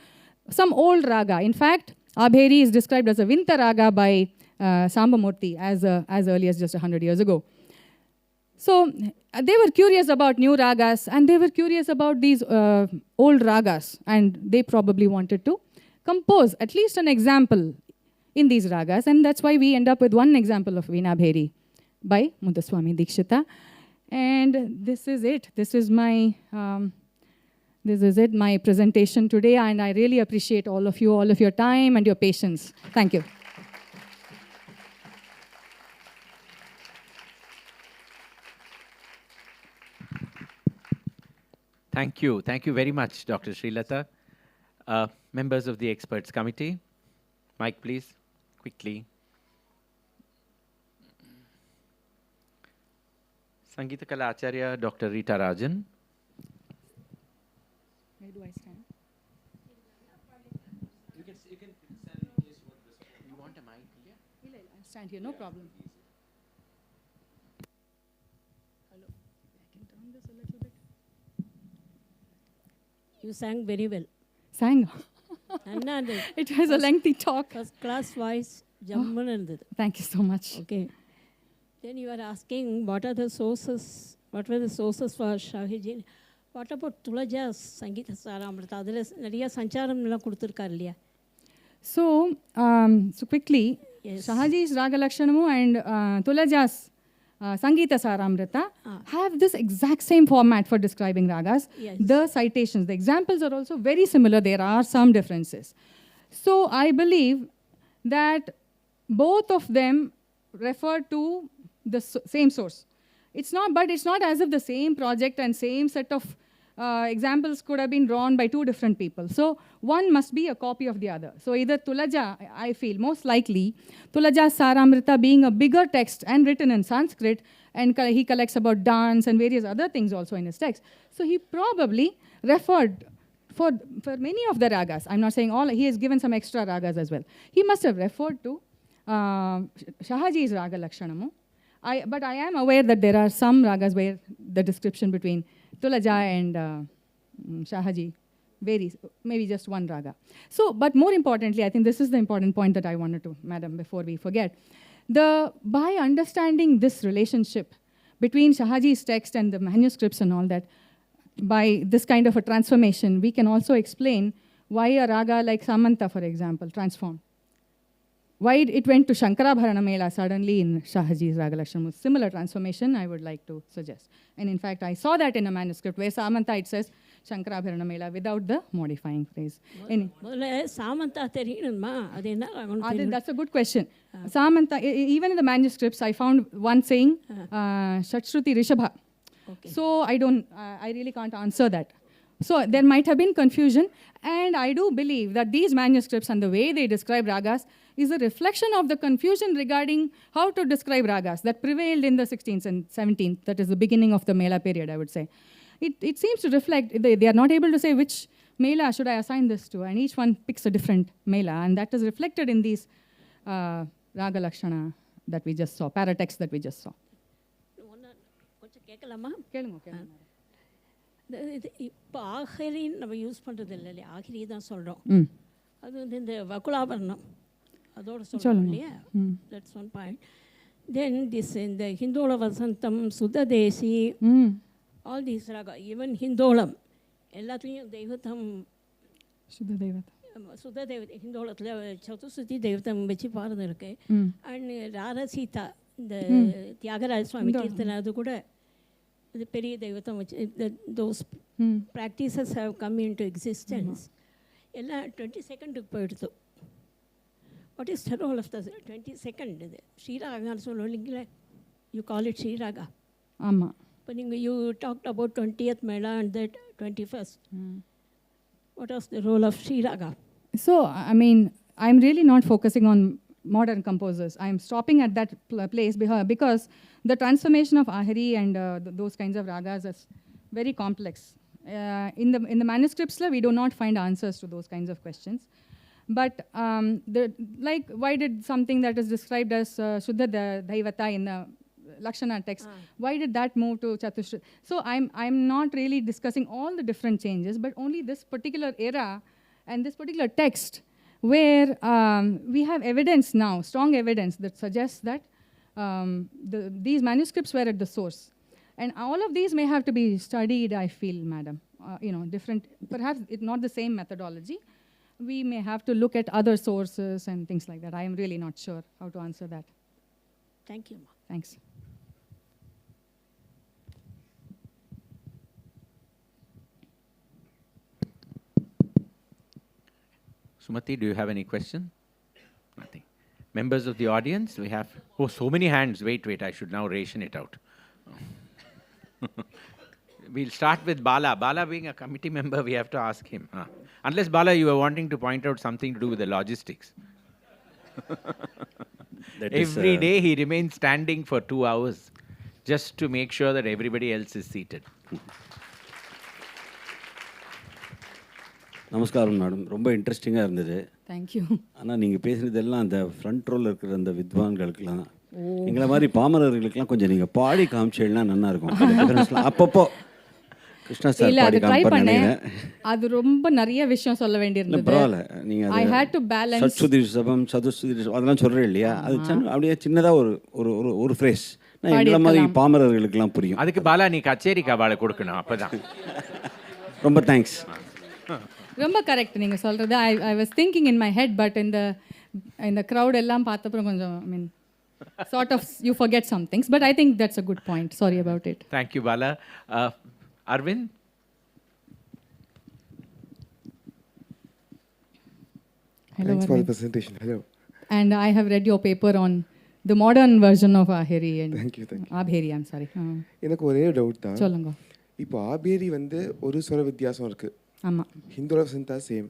some old raga. In fact, Ābhērī is described as a Vinta raga by Sambamurti as early as just 100 years ago. So they were curious about new ragas and they were curious about these old ragas, and they probably wanted to compose at least an example in these ragas, and that's why we end up with one example of Veena Abheri by Mudduswami Dikshita. And this is it. This is my my presentation today, and I really appreciate all of your time and your patience. Thank you. Thank you. Thank you very much, Dr. Srilatha. Members of the experts committee, mic please, quickly. Sangeeta Kala Acharya, Dr. Rita Rajan. Where do I stand? You can stand in case you want a mic. Yeah? I'll stand here, no problem. Hello. I can turn this a little bit. You sang very well. Sang. Another. It was a lengthy talk. First class voice, Jamman. Thank you so much. Okay. Then you are asking what are the sources, what were the sources for Shahaji? What about Tulaja's Sangeeta Saramrita? Nariya Sancharam nilla kuduthirukkaru illaya? So, so quickly, Yes. Shahaji's Raga Lakshanamu and Tulaja's Sangeeta Saramrita have this exact same format for describing ragas. Yes. The citations, the examples are also very similar. There are some differences. So I believe that both of them refer to the same source. It's not, but it's not as if the same project and same set of examples could have been drawn by two different people. So one must be a copy of the other. So either Tulaja, I feel most likely, Tulaja Saramrita being a bigger text and written in Sanskrit, and he collects about dance and various other things also in his text. So he probably referred for many of the ragas. I'm not saying all, he has given some extra ragas as well. He must have referred to Shahaji's Raga Lakshanamu. But I am aware that there are some ragas where the description between Tulaja and Shahaji varies, maybe just one raga. So, but more importantly, I think this is the important point that I wanted to, madam, before we forget. By understanding this relationship between Shahaji's text and the manuscripts and all that, by this kind of a transformation, we can also explain why a raga like Samanta, for example, transformed. Why it went to Shankarabharana Mela suddenly in Shahaji's Raga Lakshanam. Similar transformation I would like to suggest. And in fact, I saw that in a manuscript where Samanta it says Shankarabharana Mela without the modifying phrase. That's a good question. Samanta, even in the manuscripts, I found one saying Shatshruti Rishabha. Okay. So I really can't answer that. So there might have been confusion, and I do believe that these manuscripts and the way they describe ragas is a reflection of the confusion regarding how to describe ragas that prevailed in the 16th and 17th, that is the beginning of the Mela period, I would say. It seems to reflect, they are not able to say which Mela should I assign this to, and each one picks a different Mela, and that is reflected in these Raga Lakshana that we just saw, paratexts that we just saw. இப்போ ஆஹரின்னு நம்ம use பண்ணுறது இல்லை, ஆஹிரி தான் சொல்கிறோம். அது வந்து இந்த வக்குலாபரணம் அதோட சொல்கிறோம் இல்லையா, that's one point. Then this இந்த Hindola Vasantham, Suddhadesi, all these raga, even Hindolam எல்லாத்துலேயும் தெய்வத்தம் சுததேவதை ஹிந்தோளத்தில் சதுஸ்ருதி தெய்வத்தம் வச்சு பாருது இருக்கு. அண்ட் ராரசீதா இந்த தியாகராஜ சுவாமி கீர்த்தனை அது கூட the Peri Devatam, those practices have come into existence. 22nd poet. What is the role of the 22nd? Sri Raga, you call it Sri Raga. But you talked about 20th Mela and that 21st. What was the role of Sri Raga? So, I mean, I'm really not focusing on modern composers. I'm stopping at that place because the transformation of Aheri and those kinds of ragas is very complex. In the manuscripts, we do not find answers to those kinds of questions. But like, why did something that is described as Shuddha Daivata in the Lakshana text, why did that move to Chatushruti? So I'm not really discussing all the different changes, but only this particular era and this particular text where we have evidence now, strong evidence that suggests that these manuscripts were at the source. And all of these may have to be studied, I feel, madam. Different, perhaps it's not the same methodology. We may have to look at other sources and things like that. I am really not sure how to answer that. Thank you. Thanks. Sumati, do you have any question? Nothing. Members of the audience, we have, so many hands. Wait, I should now ration it out. We'll start with Bala. Bala being a committee member, we have to ask him. Unless, Bala, you are wanting to point out something to do with the logistics. Every day he remains standing for 2 hours just to make sure that everybody else is seated. நமஸ்காரம் madam, ரொம்ப இன்ட்ரெஸ்டிங்காக இருந்தது. Thank you. ஆனால் நீங்கள் பேசுனதெல்லாம் அந்த front ரோவில் இருக்கிற அந்த வித்வான்களுக்கெல்லாம், எங்களை மாதிரி பாமரர்களுக்கெல்லாம் கொஞ்சம் நீங்கள் பாடி காமிச்சேன்னா நல்லா இருக்கும். அப்பப்போ கிருஷ்ணா சார் பாடி காமிப்பாங்க. அது ரொம்ப நிறைய விஷயம் சொல்ல வேண்டியிருந்தது. பரவாயில்ல, நீங்கள் ஐ ஹேட் டு பேலன்ஸ் சத்சுதி ரிஷபம், சதுஸ்துதி ரிஷபம் அதெல்லாம் சொல்கிறேன் இல்லையா, அது அப்படியே சின்னதாக ஒரு ஃப்ரேஸ் நான் எங்களை மாதிரி பாமரர்களுக்கெல்லாம் புரியும். அதுக்கு பாலா நீ கச்சேரி கபாலை கொடுக்கணும், அப்போதான். ரொம்ப தேங்க்ஸ். ரொம்ப கரெக்ட் நீங்கள் சொல்கிறது. I was thinking in my head, but in the crowd எல்லாம் பார்த்தப்பறம் கொஞ்சம், I mean, sort of you forget some things, but I think that's a good point. Sorry about it. Thank you, Bala. Arvind? Hello, thanks for the presentation. Hello. And I have read your paper on the modern version of Aheri and thank you. Ābhērī, I'm sorry. எனக்கு ஒரே doubt தான். சொல்லுங்க. இப்போ ஆபேரி வந்து ஒரு ஸ்வர வித்தியாசம் இருக்குது. ஆமாம். ஹிந்துல சிந்தா சேம்.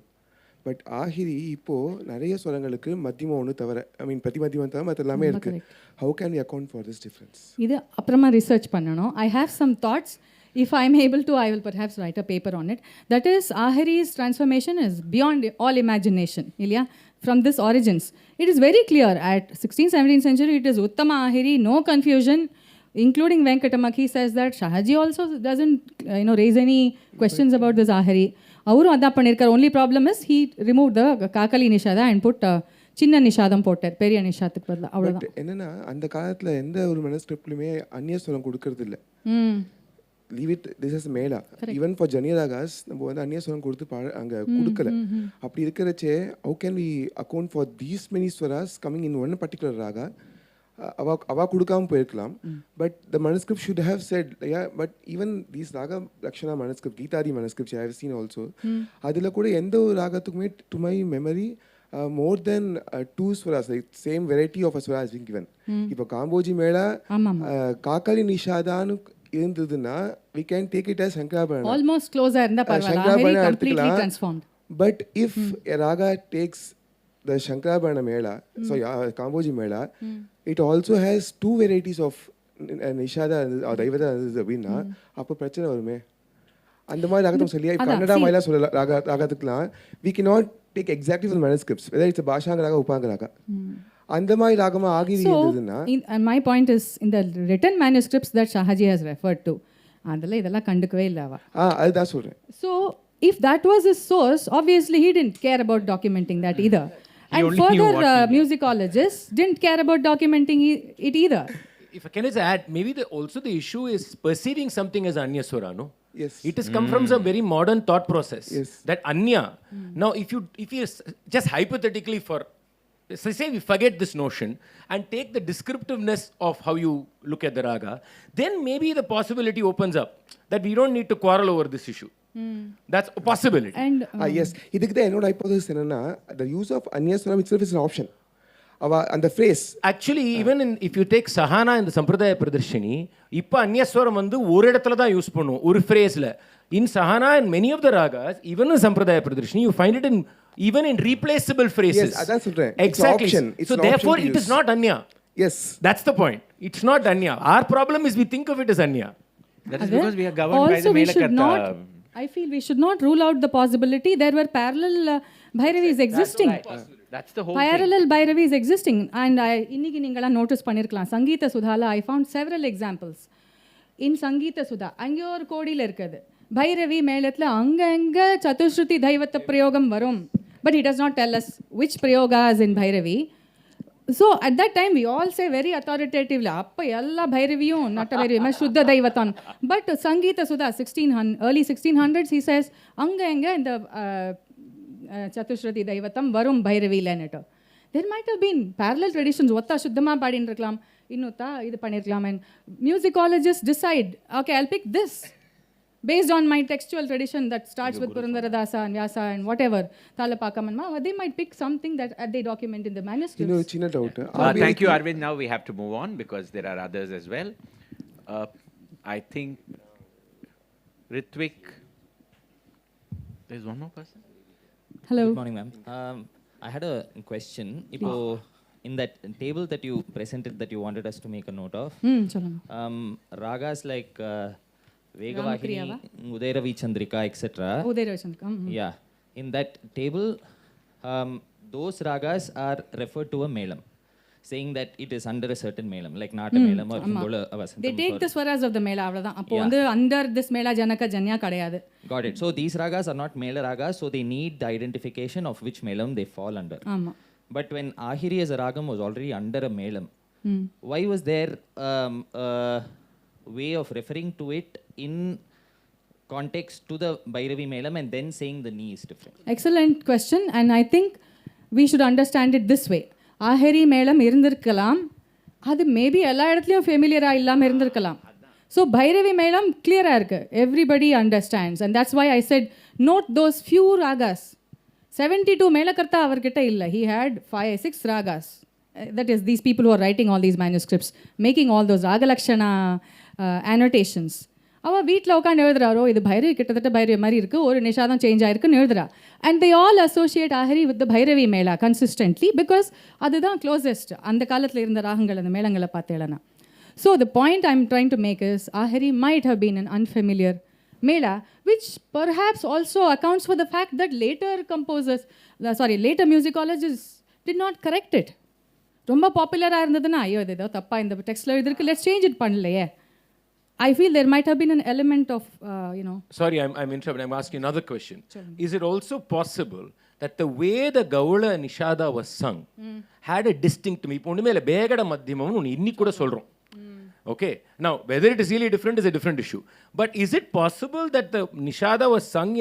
பட் ஆஹிரி இப்போது நிறைய ஸ்வரங்களுக்கு மத்தியமம் ஒன்று தவிர, ஐ மீன் மத்தியமம் தவிர மற்ற எல்லாமே இருக்குது. How can we account for this difference? இது அப்புறமா ரிசர்ச் பண்ணணும். I have some thoughts. If I am able to, I will perhaps write a paper on it. That is, Āharī's transformation is beyond all imagination. Ilya? From this origins. It is very clear. At 16th, 17th century, it is Uttama Aheri, no confusion, including Venkatamaki says that. Shahaji also doesn't raise any questions about this Aheri. Avuru adha pannirkar. Only problem is he removed the Kakali Nishada and put சின்ன நிஷாதம் போட்டார், பெரிய நிஷாத்துக்கு பதிலாக. அவ்வளோதான். என்னன்னா அந்த காலத்தில் எந்த ஒரு மனஸ்கிரிப்ட்லையுமே அந்நிய ஸ்வரம் கொடுக்கறது இல்லை. Leave it, this is mela. Even for janya ragas நம்ம வந்து அந்நிய ஸ்வரம் கொடுத்து அங்கே கொடுக்கல. அப்படி இருக்கிறச்சே how can we account for these many swaras coming in one particular raga? அவா கொடுக்காம போயிருக்கலாம். But the manuscript should have said, but even these raga Lakshana manuscript, Gitadi manuscript I have seen also, அதில் கூட எந்த ஒரு ராகத்துக்குமே to my memory more than 2 swaras, like same variety of a swara has been given. இப்போ காம்போஜி மேளா காக்காலி நிஷாதான்னு இருந்ததுன்னா we can take it as Shankarabharanam. Almost closer இருந்தா பரவாயில்லை. Aheri completely transformed. But if a raga takes the Shankarabharana mela, so Kamboji mela, it also has 2 varieties of nishada or daivata அப்படின்னா அப்போ பிரச்சனை வருமே. அந்த மாதிரி ராகத்தம் சொல்லியா இப்போ கன்னடா மயிலா சொல்ல ராகத்துக்குலாம் we cannot take exactly from the manuscripts, whether it's a Bhashanga raga, Upanga raga. அந்த மாதிரி ராகமா ஆகிரி இருந்ததுன்னா. And my point is, in the written manuscripts that Shahaji has referred to, அதெல்லாம் இதெல்லாம் கண்டுக்கவே இல்லை அவ. அதுதான் சொல்கிறேன். So if that was his source, obviously he didn't care about documenting that either. And further musicologists didn't care about documenting it either. If I can just add, maybe also the issue is perceiving something as Anya Swara, no? Yes. It has come from some very modern thought process. Yes. That Anya. Now, if you just hypothetically say we forget this notion and take the descriptiveness of how you look at the raga, then maybe the possibility opens up that we don't need to quarrel over this issue. That's a possibility. And yes, இதுக்கு தான் என்னோட hypothesis என்னன்னா, the use of Anya Swaram itself is an option. அந்த phrase actually even if you take Sahana in the Sampradaya Pradarshini, இப்போ அந்நியஸ்வரம் வந்து ஒரு இடத்துல தான் யூஸ் பண்ணுவோம், ஒரு phrase-ல. In Sahana and many of the ragas, even in Sampradaya Pradarshini, you find it even in replaceable phrases. Yes, that's right. Exactly. So therefore it is not Anya. Yes. That's the point. It's not Anya. Our problem is we think of it as Anya. That is because we are governed by the Melakarta. I feel we should not rule out the possibility there were parallel Bhairavis existing. That's the whole parallel Bhairavis existing. And இன்னைக்கு நீங்களாம் notice பண்ணிருக்கலாம், சங்கீத சுதால I found several examples. In சங்கீத சுதா அங்கே ஒரு கோடியில் இருக்குது பைரவி மேளத்தில் அங்கங்கே சதுஸ்ருதி தெய்வத்த பிரயோகம் வரும். But he does not tell us which prayoga is in Bhairavi. So at that time we all say very authoritatively, appa ella Bhairaviயும் natta Bhairavi Shuddha Daivatam. But Sangeeta Sudha early 1600s he says anga enga in the Chatushrati Daivatam varum Bhairavi lenata. There might have been parallel traditions. Otta Shuddhama paadinirkalam, innutta idu panirkalam, and musicologists decide, okay, I'll pick this based on my textual tradition that starts with Purandaradasa and Vyasa and whatever, Talapakam and Mava. They might pick something that they document in the manuscripts. Chinna doubt. Thank you, Arvind. Now we have to move on because there are others as well. I think Ritvik. There's one more person. Hello. Good morning, ma'am. I had a question. In that table that you presented that you wanted us to make a note of, ragas like Vegavahini, Udayravi Chandrika, etc. Udayravi Chandrika. Yeah. In that table, those ragas are referred to a melam, saying that it is under a certain melam, like Nata melam or Himbola Avasantam. They take the swaras of the mela. Appo under this mela Janaka Janya kadayadu. Got it. So these ragas are not mela ragas, so they need the identification of which melam they fall under. But when Aheri as a ragam was already under a melam, why was there way of referring to it in context to the Bhairavi Melam and then saying the knee is different? Excellent question, and I think we should understand it this way. Āharī Melam irundirkalam, adu maybe ella edathilum familiar ah illama irundirkalam. So Bhairavi Melam clear ah irukku, everybody understands, and that's why I said note those few ragas. 72 Melakarta avarkitta illa, he had 5-6 ragas. That is, these people who are writing all these manuscripts, making all those Ragalakshana annotations. அவள் வீட்டில் உட்காந்து எழுதுறாரோ இது பைரவி கிட்டத்தட்ட பைரவி மாதிரி இருக்குது, ஒரு நிஷாதம் change ஆயிருக்குன்னு எழுதுறா. And they all associate Ahiri with the Bhairavi mela consistently, because அதுதான் க்ளோசஸ்ட் அந்த காலத்தில் இருந்த ராகங்கள் அந்த மேளங்களை பார்த்தேலனா. So the point I am trying to make is Ahiri might have been an unfamiliar mela, which perhaps also accounts for the fact that later musicologists did not correct it. ரொம்ப பாப்புலராக இருந்ததுன்னா ஐயோ இது ஏதோ தப்பாக இந்த டெக்ஸ்ட்டில் எழுதிருக்கு, லெட்ஸ் சேஞ்ச் இட் பண்ணலையே. I feel there might have been an element of, Sorry, I'm interrupting. I'm asking another question. Is it also possible that the way the Gaula Nishada was sung had a distinct meaning? இப்போ ஒன்றுமே இல்லை, பேகட மத்தியமம்னு ஒன்று இன்னைக்கு கூட சொல்கிறோம். Okay, now whether it is really different is a different issue. But is it possible that the Nishada was sung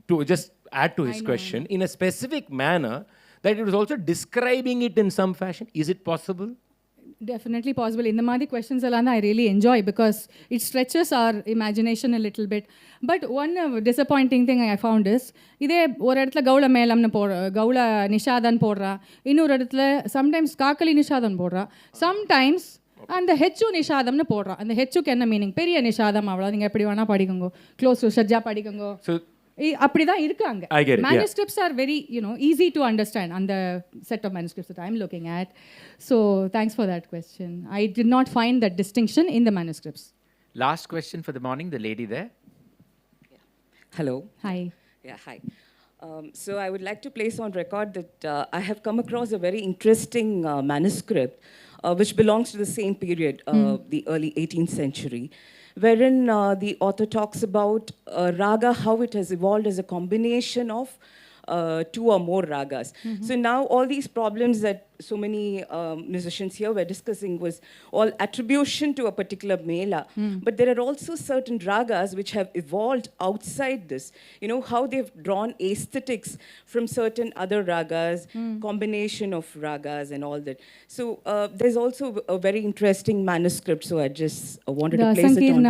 to just add to his question, in a specific manner, that it was also describing it in some fashion? Is it possible? Definitely possible. In the Madi questions alana I really enjoy because it stretches our imagination a little bit. But one disappointing thing I found is இதே ஒரு இடத்துல கௌள மேளம்னு கௌள நிஷாதன் போடுறா, இன்னொரு இடத்துல sometimes காக்கலி நிஷாதன் போடுறா, sometimes அந்த ஹெச்சு நிஷாதம்னு போடுறா. அந்த ஹெச்சுக்கு என்ன மீனிங்? பெரிய நிஷாதம், அவ்வளோ. நீங்கள் எப்படி வேணால் படிக்கோங்க, க்ளோஸ் டு ஷர்ஜா படிக்கோங்க, அப்படிதான் இருக்காங்க. Manuscripts are very easy to understand on the set of manuscripts that I'm looking at. So thanks for that question. I did not find that distinction in the manuscripts. Last question for the morning, the lady there. Hello. Hi. Yeah, hi. So I would like to place on record that I have come across a very interesting manuscript which belongs to the same period, the early 18th century, wherein the author talks about raga, how it has evolved as a combination of two or more ragas. So now all these problems that so many musicians here were discussing was all attribution to a particular mela. But there are also certain ragas which have evolved outside this. How they've drawn aesthetics from certain other ragas, combination of ragas and all that. So there's also a very interesting manuscript, so I just wanted to place it on.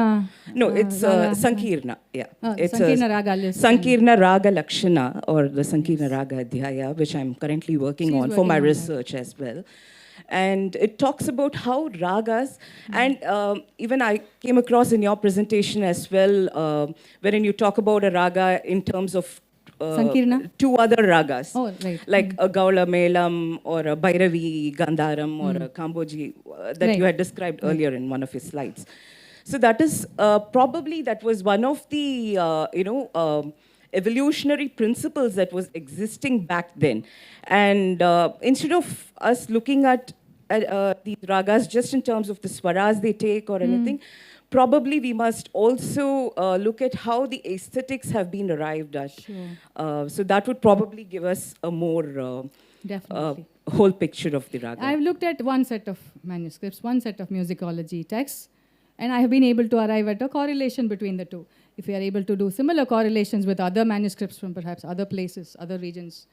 No, it's Sankirna. Yeah. It's Sankirna Raga list. Sankirna Raga Lakshana, or the Sankirna Raga Adhyaya, which I'm currently working on for my research as well. And it talks about how ragas, and even I came across in your presentation as well, wherein you talk about a raga in terms of two other ragas, like a Gaula Melam or a Bhairavi Gandharam or a Kamboji that you had described earlier in one of your slides. So that is probably that was one of the evolutionary principles that was existing back then. And instead of us looking at these ragas just in terms of the swaras they take or anything, probably we must also look at how the aesthetics have been arrived at. So that would probably give us a more whole picture of the raga. I've looked at one set of manuscripts, one set of musicology texts, and I have been able to arrive at a correlation between the two. If we are able to do similar correlations with other manuscripts from perhaps other places, other regions,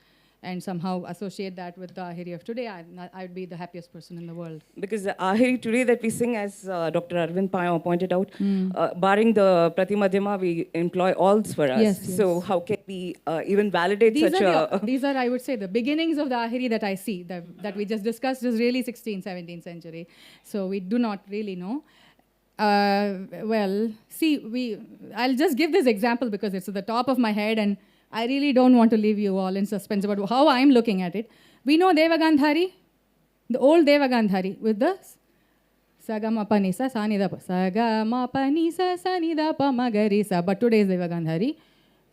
and somehow associate that with the Aheri of today, I would be the happiest person in the world. Because the Aheri today that we sing, as Dr. Arvind Payam pointed out, barring the Pratimadhyama, we employ all swaras. Yes. So how can we even validate These are, I would say, the beginnings of the Aheri that I see, that we just discussed is really 16th, 17th century. So we do not really know. I'll just give this example because it's at the top of my head and I really don't want to leave you all in suspense about how I'm looking at it. We know Devagandhari, the old Devagandhari with the Sagamapanisa Sanidapa. Sagamapanisa Sanidapa Magarisa. But today's Devagandhari,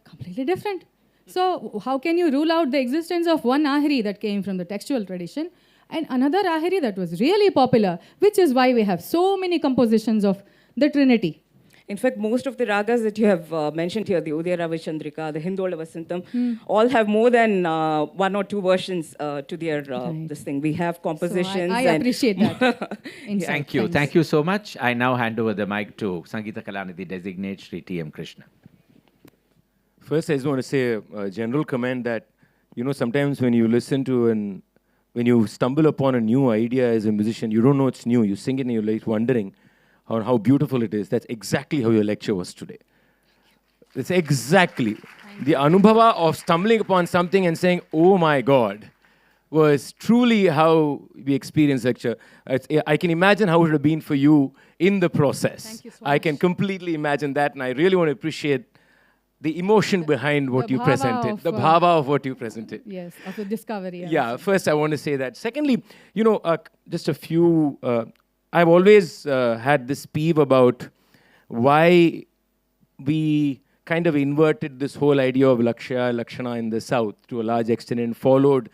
completely different. So how can you rule out the existence of one Aheri that came from the textual tradition and another Aheri that was really popular, which is why we have so many compositions of the Trinity. In fact, most of the ragas that you have mentioned here, the Udaya Ravichandrika, the Hindola Vasantam, all have more than one or two versions to their this thing. We have compositions. So I appreciate that. Thank you. Thank you so much. I now hand over the mic to Sangeeta Kalanidhi designate Sri T.M. Krishna. First, I just want to say a general comment that, sometimes when you listen to when you stumble upon a new idea as a musician, you don't know it's new. You sing it and you're like wondering how beautiful it is. That's exactly how your lecture was today. It's exactly the anubhava of stumbling upon something and saying, oh my God, was truly how we experienced lecture. I can imagine how it would have been for you in the process. Thank you so I can much. completely imagine that, and I really want to appreciate the emotion behind what the you bhava presented, of, the bhava of what you presented. Yes, of the discovery. Yeah, first I want to say that. Secondly, you know, just a few, I've always had this peeve about why we kind of inverted this whole idea of Lakshya, Lakshana in the South to a large extent and followed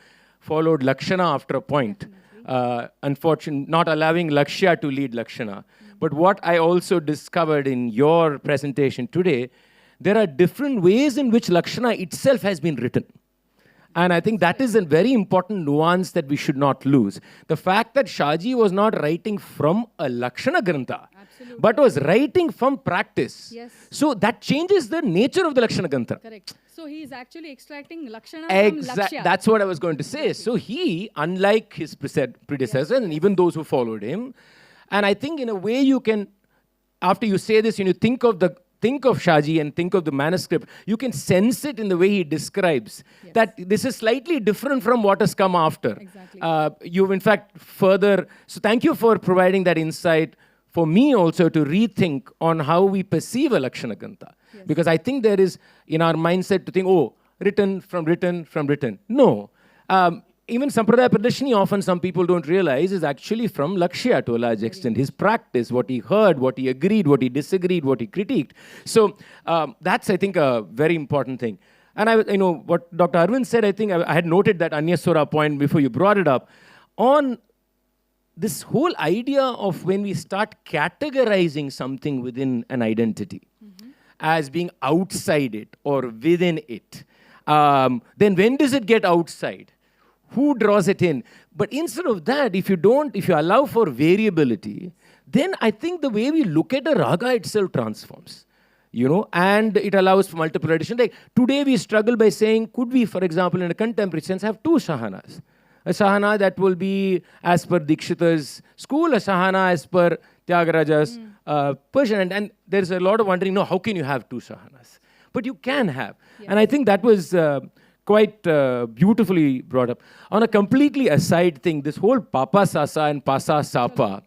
Lakshana after a point. Unfortunately, not allowing Lakshya to lead Lakshana. But what I also discovered in your presentation today, there are different ways in which Lakshana itself has been written. And I think that is a very important nuance that we should not lose. The fact that Shahaji was not writing from a Lakshana Grantha, but was writing from practice. Yes. So that changes the nature of the Lakshana Grantha. Correct. So he is actually extracting Lakshana from Lakshya. That's what I was going to say. So he, unlike his predecessors and even those who followed him, and I think in a way you can, after you say this, you think of Shahaji and think of the manuscript, you can sense it in the way he describes that this is slightly different from what has come after. Exactly. You've in fact further, so thank you for providing that insight for me also to rethink on how we perceive a Lakshana Grantha. Because I think there is in our mindset to think, oh, written from written. No. Even Sampradaya Pradashini, often some people don't realize, is actually from Lakshya to a large extent. His practice, what he heard, what he agreed, what he disagreed, what he critiqued. So that's, I think, a very important thing. And you know, what Dr. Arvind said, I think I had noted that Anyaswara point before you brought it up. On this whole idea of when we start categorizing something within an identity as being outside it or within it, then when does it get outside? Who draws it in? But instead of that, if you allow for variability, then I think the way we look at a raga itself transforms, you know, and it allows for multiple addition. Like today we struggle by saying, could we, for example, in a contemporary sense, have two shahanas? A shahana that will be as per Dikshita's school, a shahana as per Tyagaraja's Persian. And there's a lot of wondering, no, how can you have two shahanas? But you can have. Yes. And I think that was quite beautifully brought up. On a completely aside thing, this whole Papa Sasa and Pasa Sapa,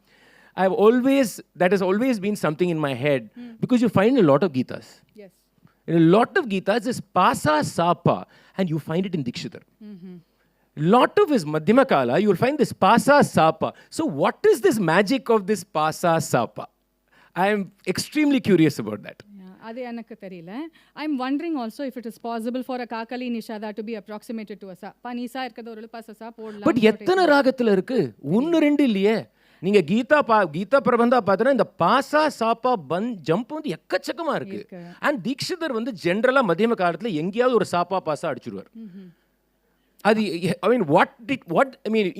that has always been something in my head because you find a lot of Gitas. Yes. In a lot of Gitas, this Pasa Sapa, and you find it in Dikshita. Lot of his Madhyama Kala, you will find this Pasa Sapa. So what is this magic of this Pasa Sapa? I am extremely curious about that. I'm wondering also if it is possible for a Kakali Nishada to be approximated to a sa. Pa Nisa irkadha oru pa sa podlam. But எத்தனை ராகத்துல இருக்கு? ஒன்னு ரெண்டு இல்லையே. நீங்க கீதா பிரபந்தா பார்த்தா இந்த பாசா சாப்பா jump வந்து எக்கச்சக்கமா இருக்கு. அண்ட் தீக்ஷிதர் வந்து ஜெனரலா மத்தியம காலத்துல எங்கேயாவது ஒரு சாப்பா பாசா அடிச்சிடுவார். அது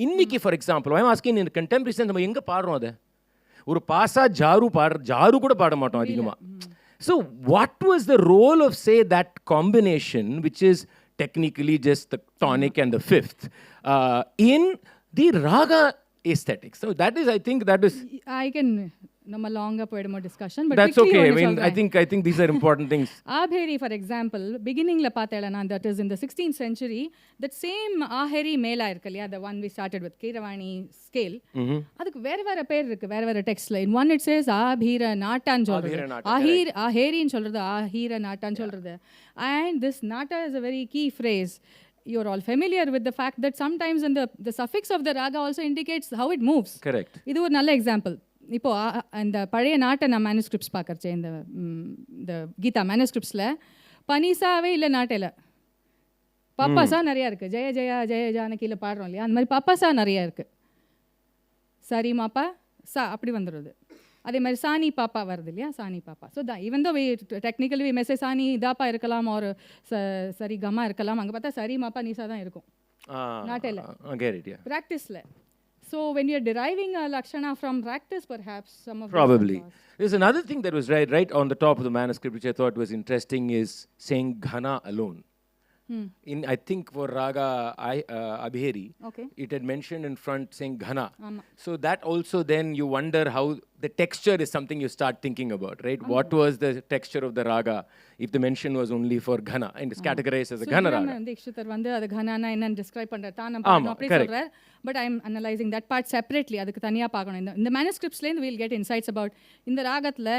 இன்னைக்கு for example I am asking in contemporary sense நம்ம எங்க பாடுறோம் அதை? ஒரு பாசா ஜாரு கூட பாட மாட்டோம் அதிகமா. So what was the role of, say, that combination, which is technically just the tonic and the fifth, in the raga aesthetics? So that is, I think, that is... I can... நம்ம லாங்கா போய்டுமோ discussion but that's okay. I think these are important things. Ābhērī, for example, beginningல பார்த்தேனா, that is in the 16th century, that same Āharī மேலா இருக்கு இல்லையா, the one we started with Kiravani scale, அதுக்கு வேற பேர் இருக்கு, வேற டெக்ஸ்ட்ல. In one it says Ābhīra நாட்டான்னு சொல்றது, Āharīன்னு சொல்றது, Āhīra நாட்டான்னு சொல்றது. And this nata is a very key phrase. You're all familiar with the fact that sometimes in the suffix of the raga also indicates how it moves. Correct. இது ஒரு நல்ல example. இப்போ அந்த பழைய நாட்டை நான் மேனுஸ்கிரிப்ட்ஸ் பார்க்கறச்சே, இந்த கீதா மேனுஸ்கிரிப்ட்ஸில் பனிசாவே இல்லை நாட்டையில் பப்பாசா நிறையா இருக்குது. ஜெய ஜெயா ஜெய ஜானகியில் பாடுறோம் இல்லையா, அந்த மாதிரி பப்பாசா நிறையா இருக்குது. சரி மாப்பா சா அப்படி வந்துடுது. அதே மாதிரி சாணி பாப்பா வருது இல்லையா, சாணி பாப்பா. ஸோ தான் ஈவன் தோ டெக்னிக்கலி மெசேஜ் சாணி இதாப்பா இருக்கலாம், ஒரு சரி கம்மா இருக்கலாம். அங்கே பார்த்தா சரி மாப்பா நீசா தான் இருக்கும் நாட்டையில் ப்ராக்டிஸில். So when you're deriving a lakshana from practice, perhaps some of probably. There's another thing that was right on the top of the manuscript, which I thought was interesting, is saying ghana alone. I think for Raga Abheri, it had mentioned in front saying ghana. So that also then you wonder how the texture is something you start thinking about, right? What was the texture of the raga if the mention was only for ghana and it's categorized as a ghana raga? Dikshithar வந்து அது கனானா என்னன்னு describe பண்ற தானம் பாடணும் அப்படி சொல்றார். But I'm analyzing that part separately. அதுக்கு தனியா பார்க்கணும். இந்த manuscripts ல we'll get insights about இந்த ராகத்துல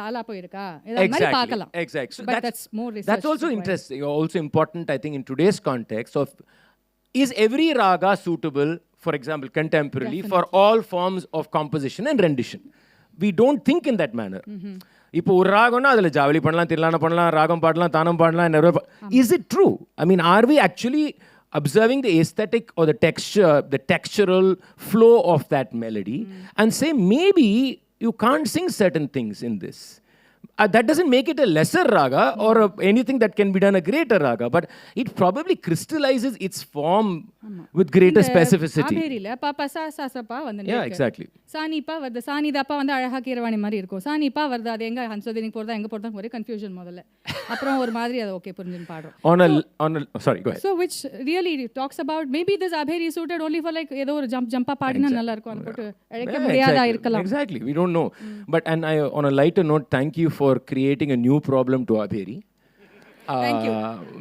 ஆலாபம் இருக்கா இத மாதிரி பார்க்கலாம். Exactly. So but that's more research. That's also interesting. Also important, I think, in today's context of is every raga suitable, for example, contemporarily, for all forms of composition and rendition? We don't think in that manner. இப்போ ஒரு ராகம்னா அதில் ஜாவலி பண்ணலாம், தில்லானா பண்ணலாம், ராகம் பாடலாம், தானம் பாடலாம். Is it true? I mean, are we actually observing the aesthetic or the texture, the textural flow of that melody and say maybe you can't sing certain things in this? That doesn't make it a lesser raga or anything that can be done a greater raga, but it probably crystallizes its form with greater specificity. Abheri pa pa sa sa sa pa vandu Yeah, exactly. Sani pa varda sani da pa vandu alaga kirvani mari irukum. Sani pa varda adu enga hansadini porda enga porda ore confusion modalla. Aprom or madri adu okay purinjun paadrom. On a sorry, go ahead. So which really talks about maybe this Abheri suited only for like edo or jump paadina nalla irukum anpottu edikka mudiyada irkalam. Exactly, we don't know. But and I, on a lighter note, thank you for creating a new problem to Abheri. Thank you.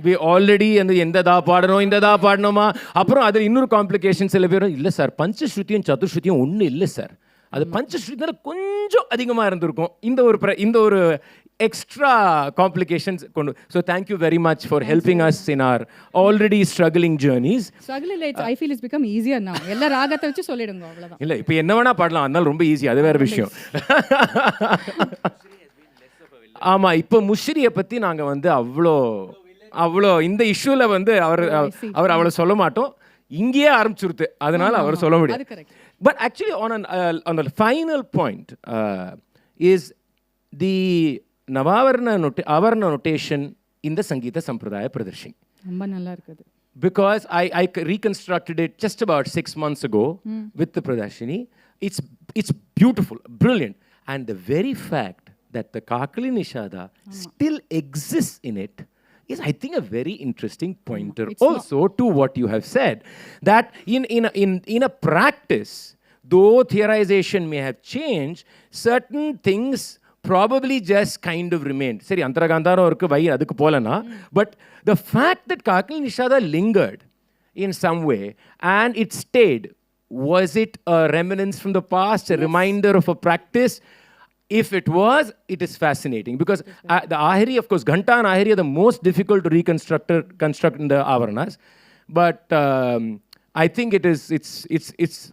We already எந்த தா பாடணும் இந்த தா பாடணுமா அப்புறம் அதில் இன்னொரு complication சில பேரும் இல்லை சார் பஞ்சஸ்ருதியும் சதுஸ்ருதியும் ஒன்றும் இல்லை சார் அது பஞ்சஸ்ருதினால கொஞ்சம் அதிகமாக இருந்திருக்கும் இந்த ஒரு extra complications கொண்டு so thank you very much for helping us in our already struggling journeys. Struggle I feel it's become easier now. எல்லா ராகத்தை வச்சு சொல்லிடுங்க அவ்வளவுதான். இல்லை இப்போ என்ன வேணா பாடலாம் அதனால ரொம்ப ஈஸி அது வேற விஷயம். ஆமாம் இப்போ முஷ்ரியை பற்றி நாங்கள் வந்து அவ்வளோ இந்த இஷ்யூவில் வந்து அவர் அவ்வளோ சொல்ல மாட்டோம் இங்கேயே ஆரம்பிச்சுருது அதனால அவர் சொல்ல முடியாது. But actually on the final point is the நவாவரண notation in the Sangeeta Sampradaya Pradarshini. ரொம்ப நல்லா இருக்குது. Because I reconstructed it just about 6 months ago with the Pradarshini. It's beautiful, brilliant. And the very fact that the Kakali Nishada still exists in it is, I think, a very interesting pointer also to what you have said. That in a practice, though theorization may have changed, certain things probably just kind of remained. Seri Antaragandhara orku vai adukku polana, but the fact that Kakali Nishada lingered in some way and it stayed, was it a remnants from the past, a reminder of a practice? If it was, it is fascinating because the Aheri, of course, Ghanta and Aheri are the most difficult to construct in the Avaranas. But I think it's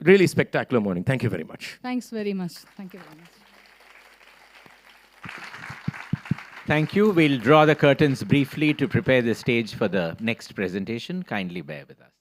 really spectacular morning. Thank you very much. Thanks very much. Thank you very much. Thank you. We'll draw the curtains briefly to prepare the stage for the next presentation. Kindly bear with us.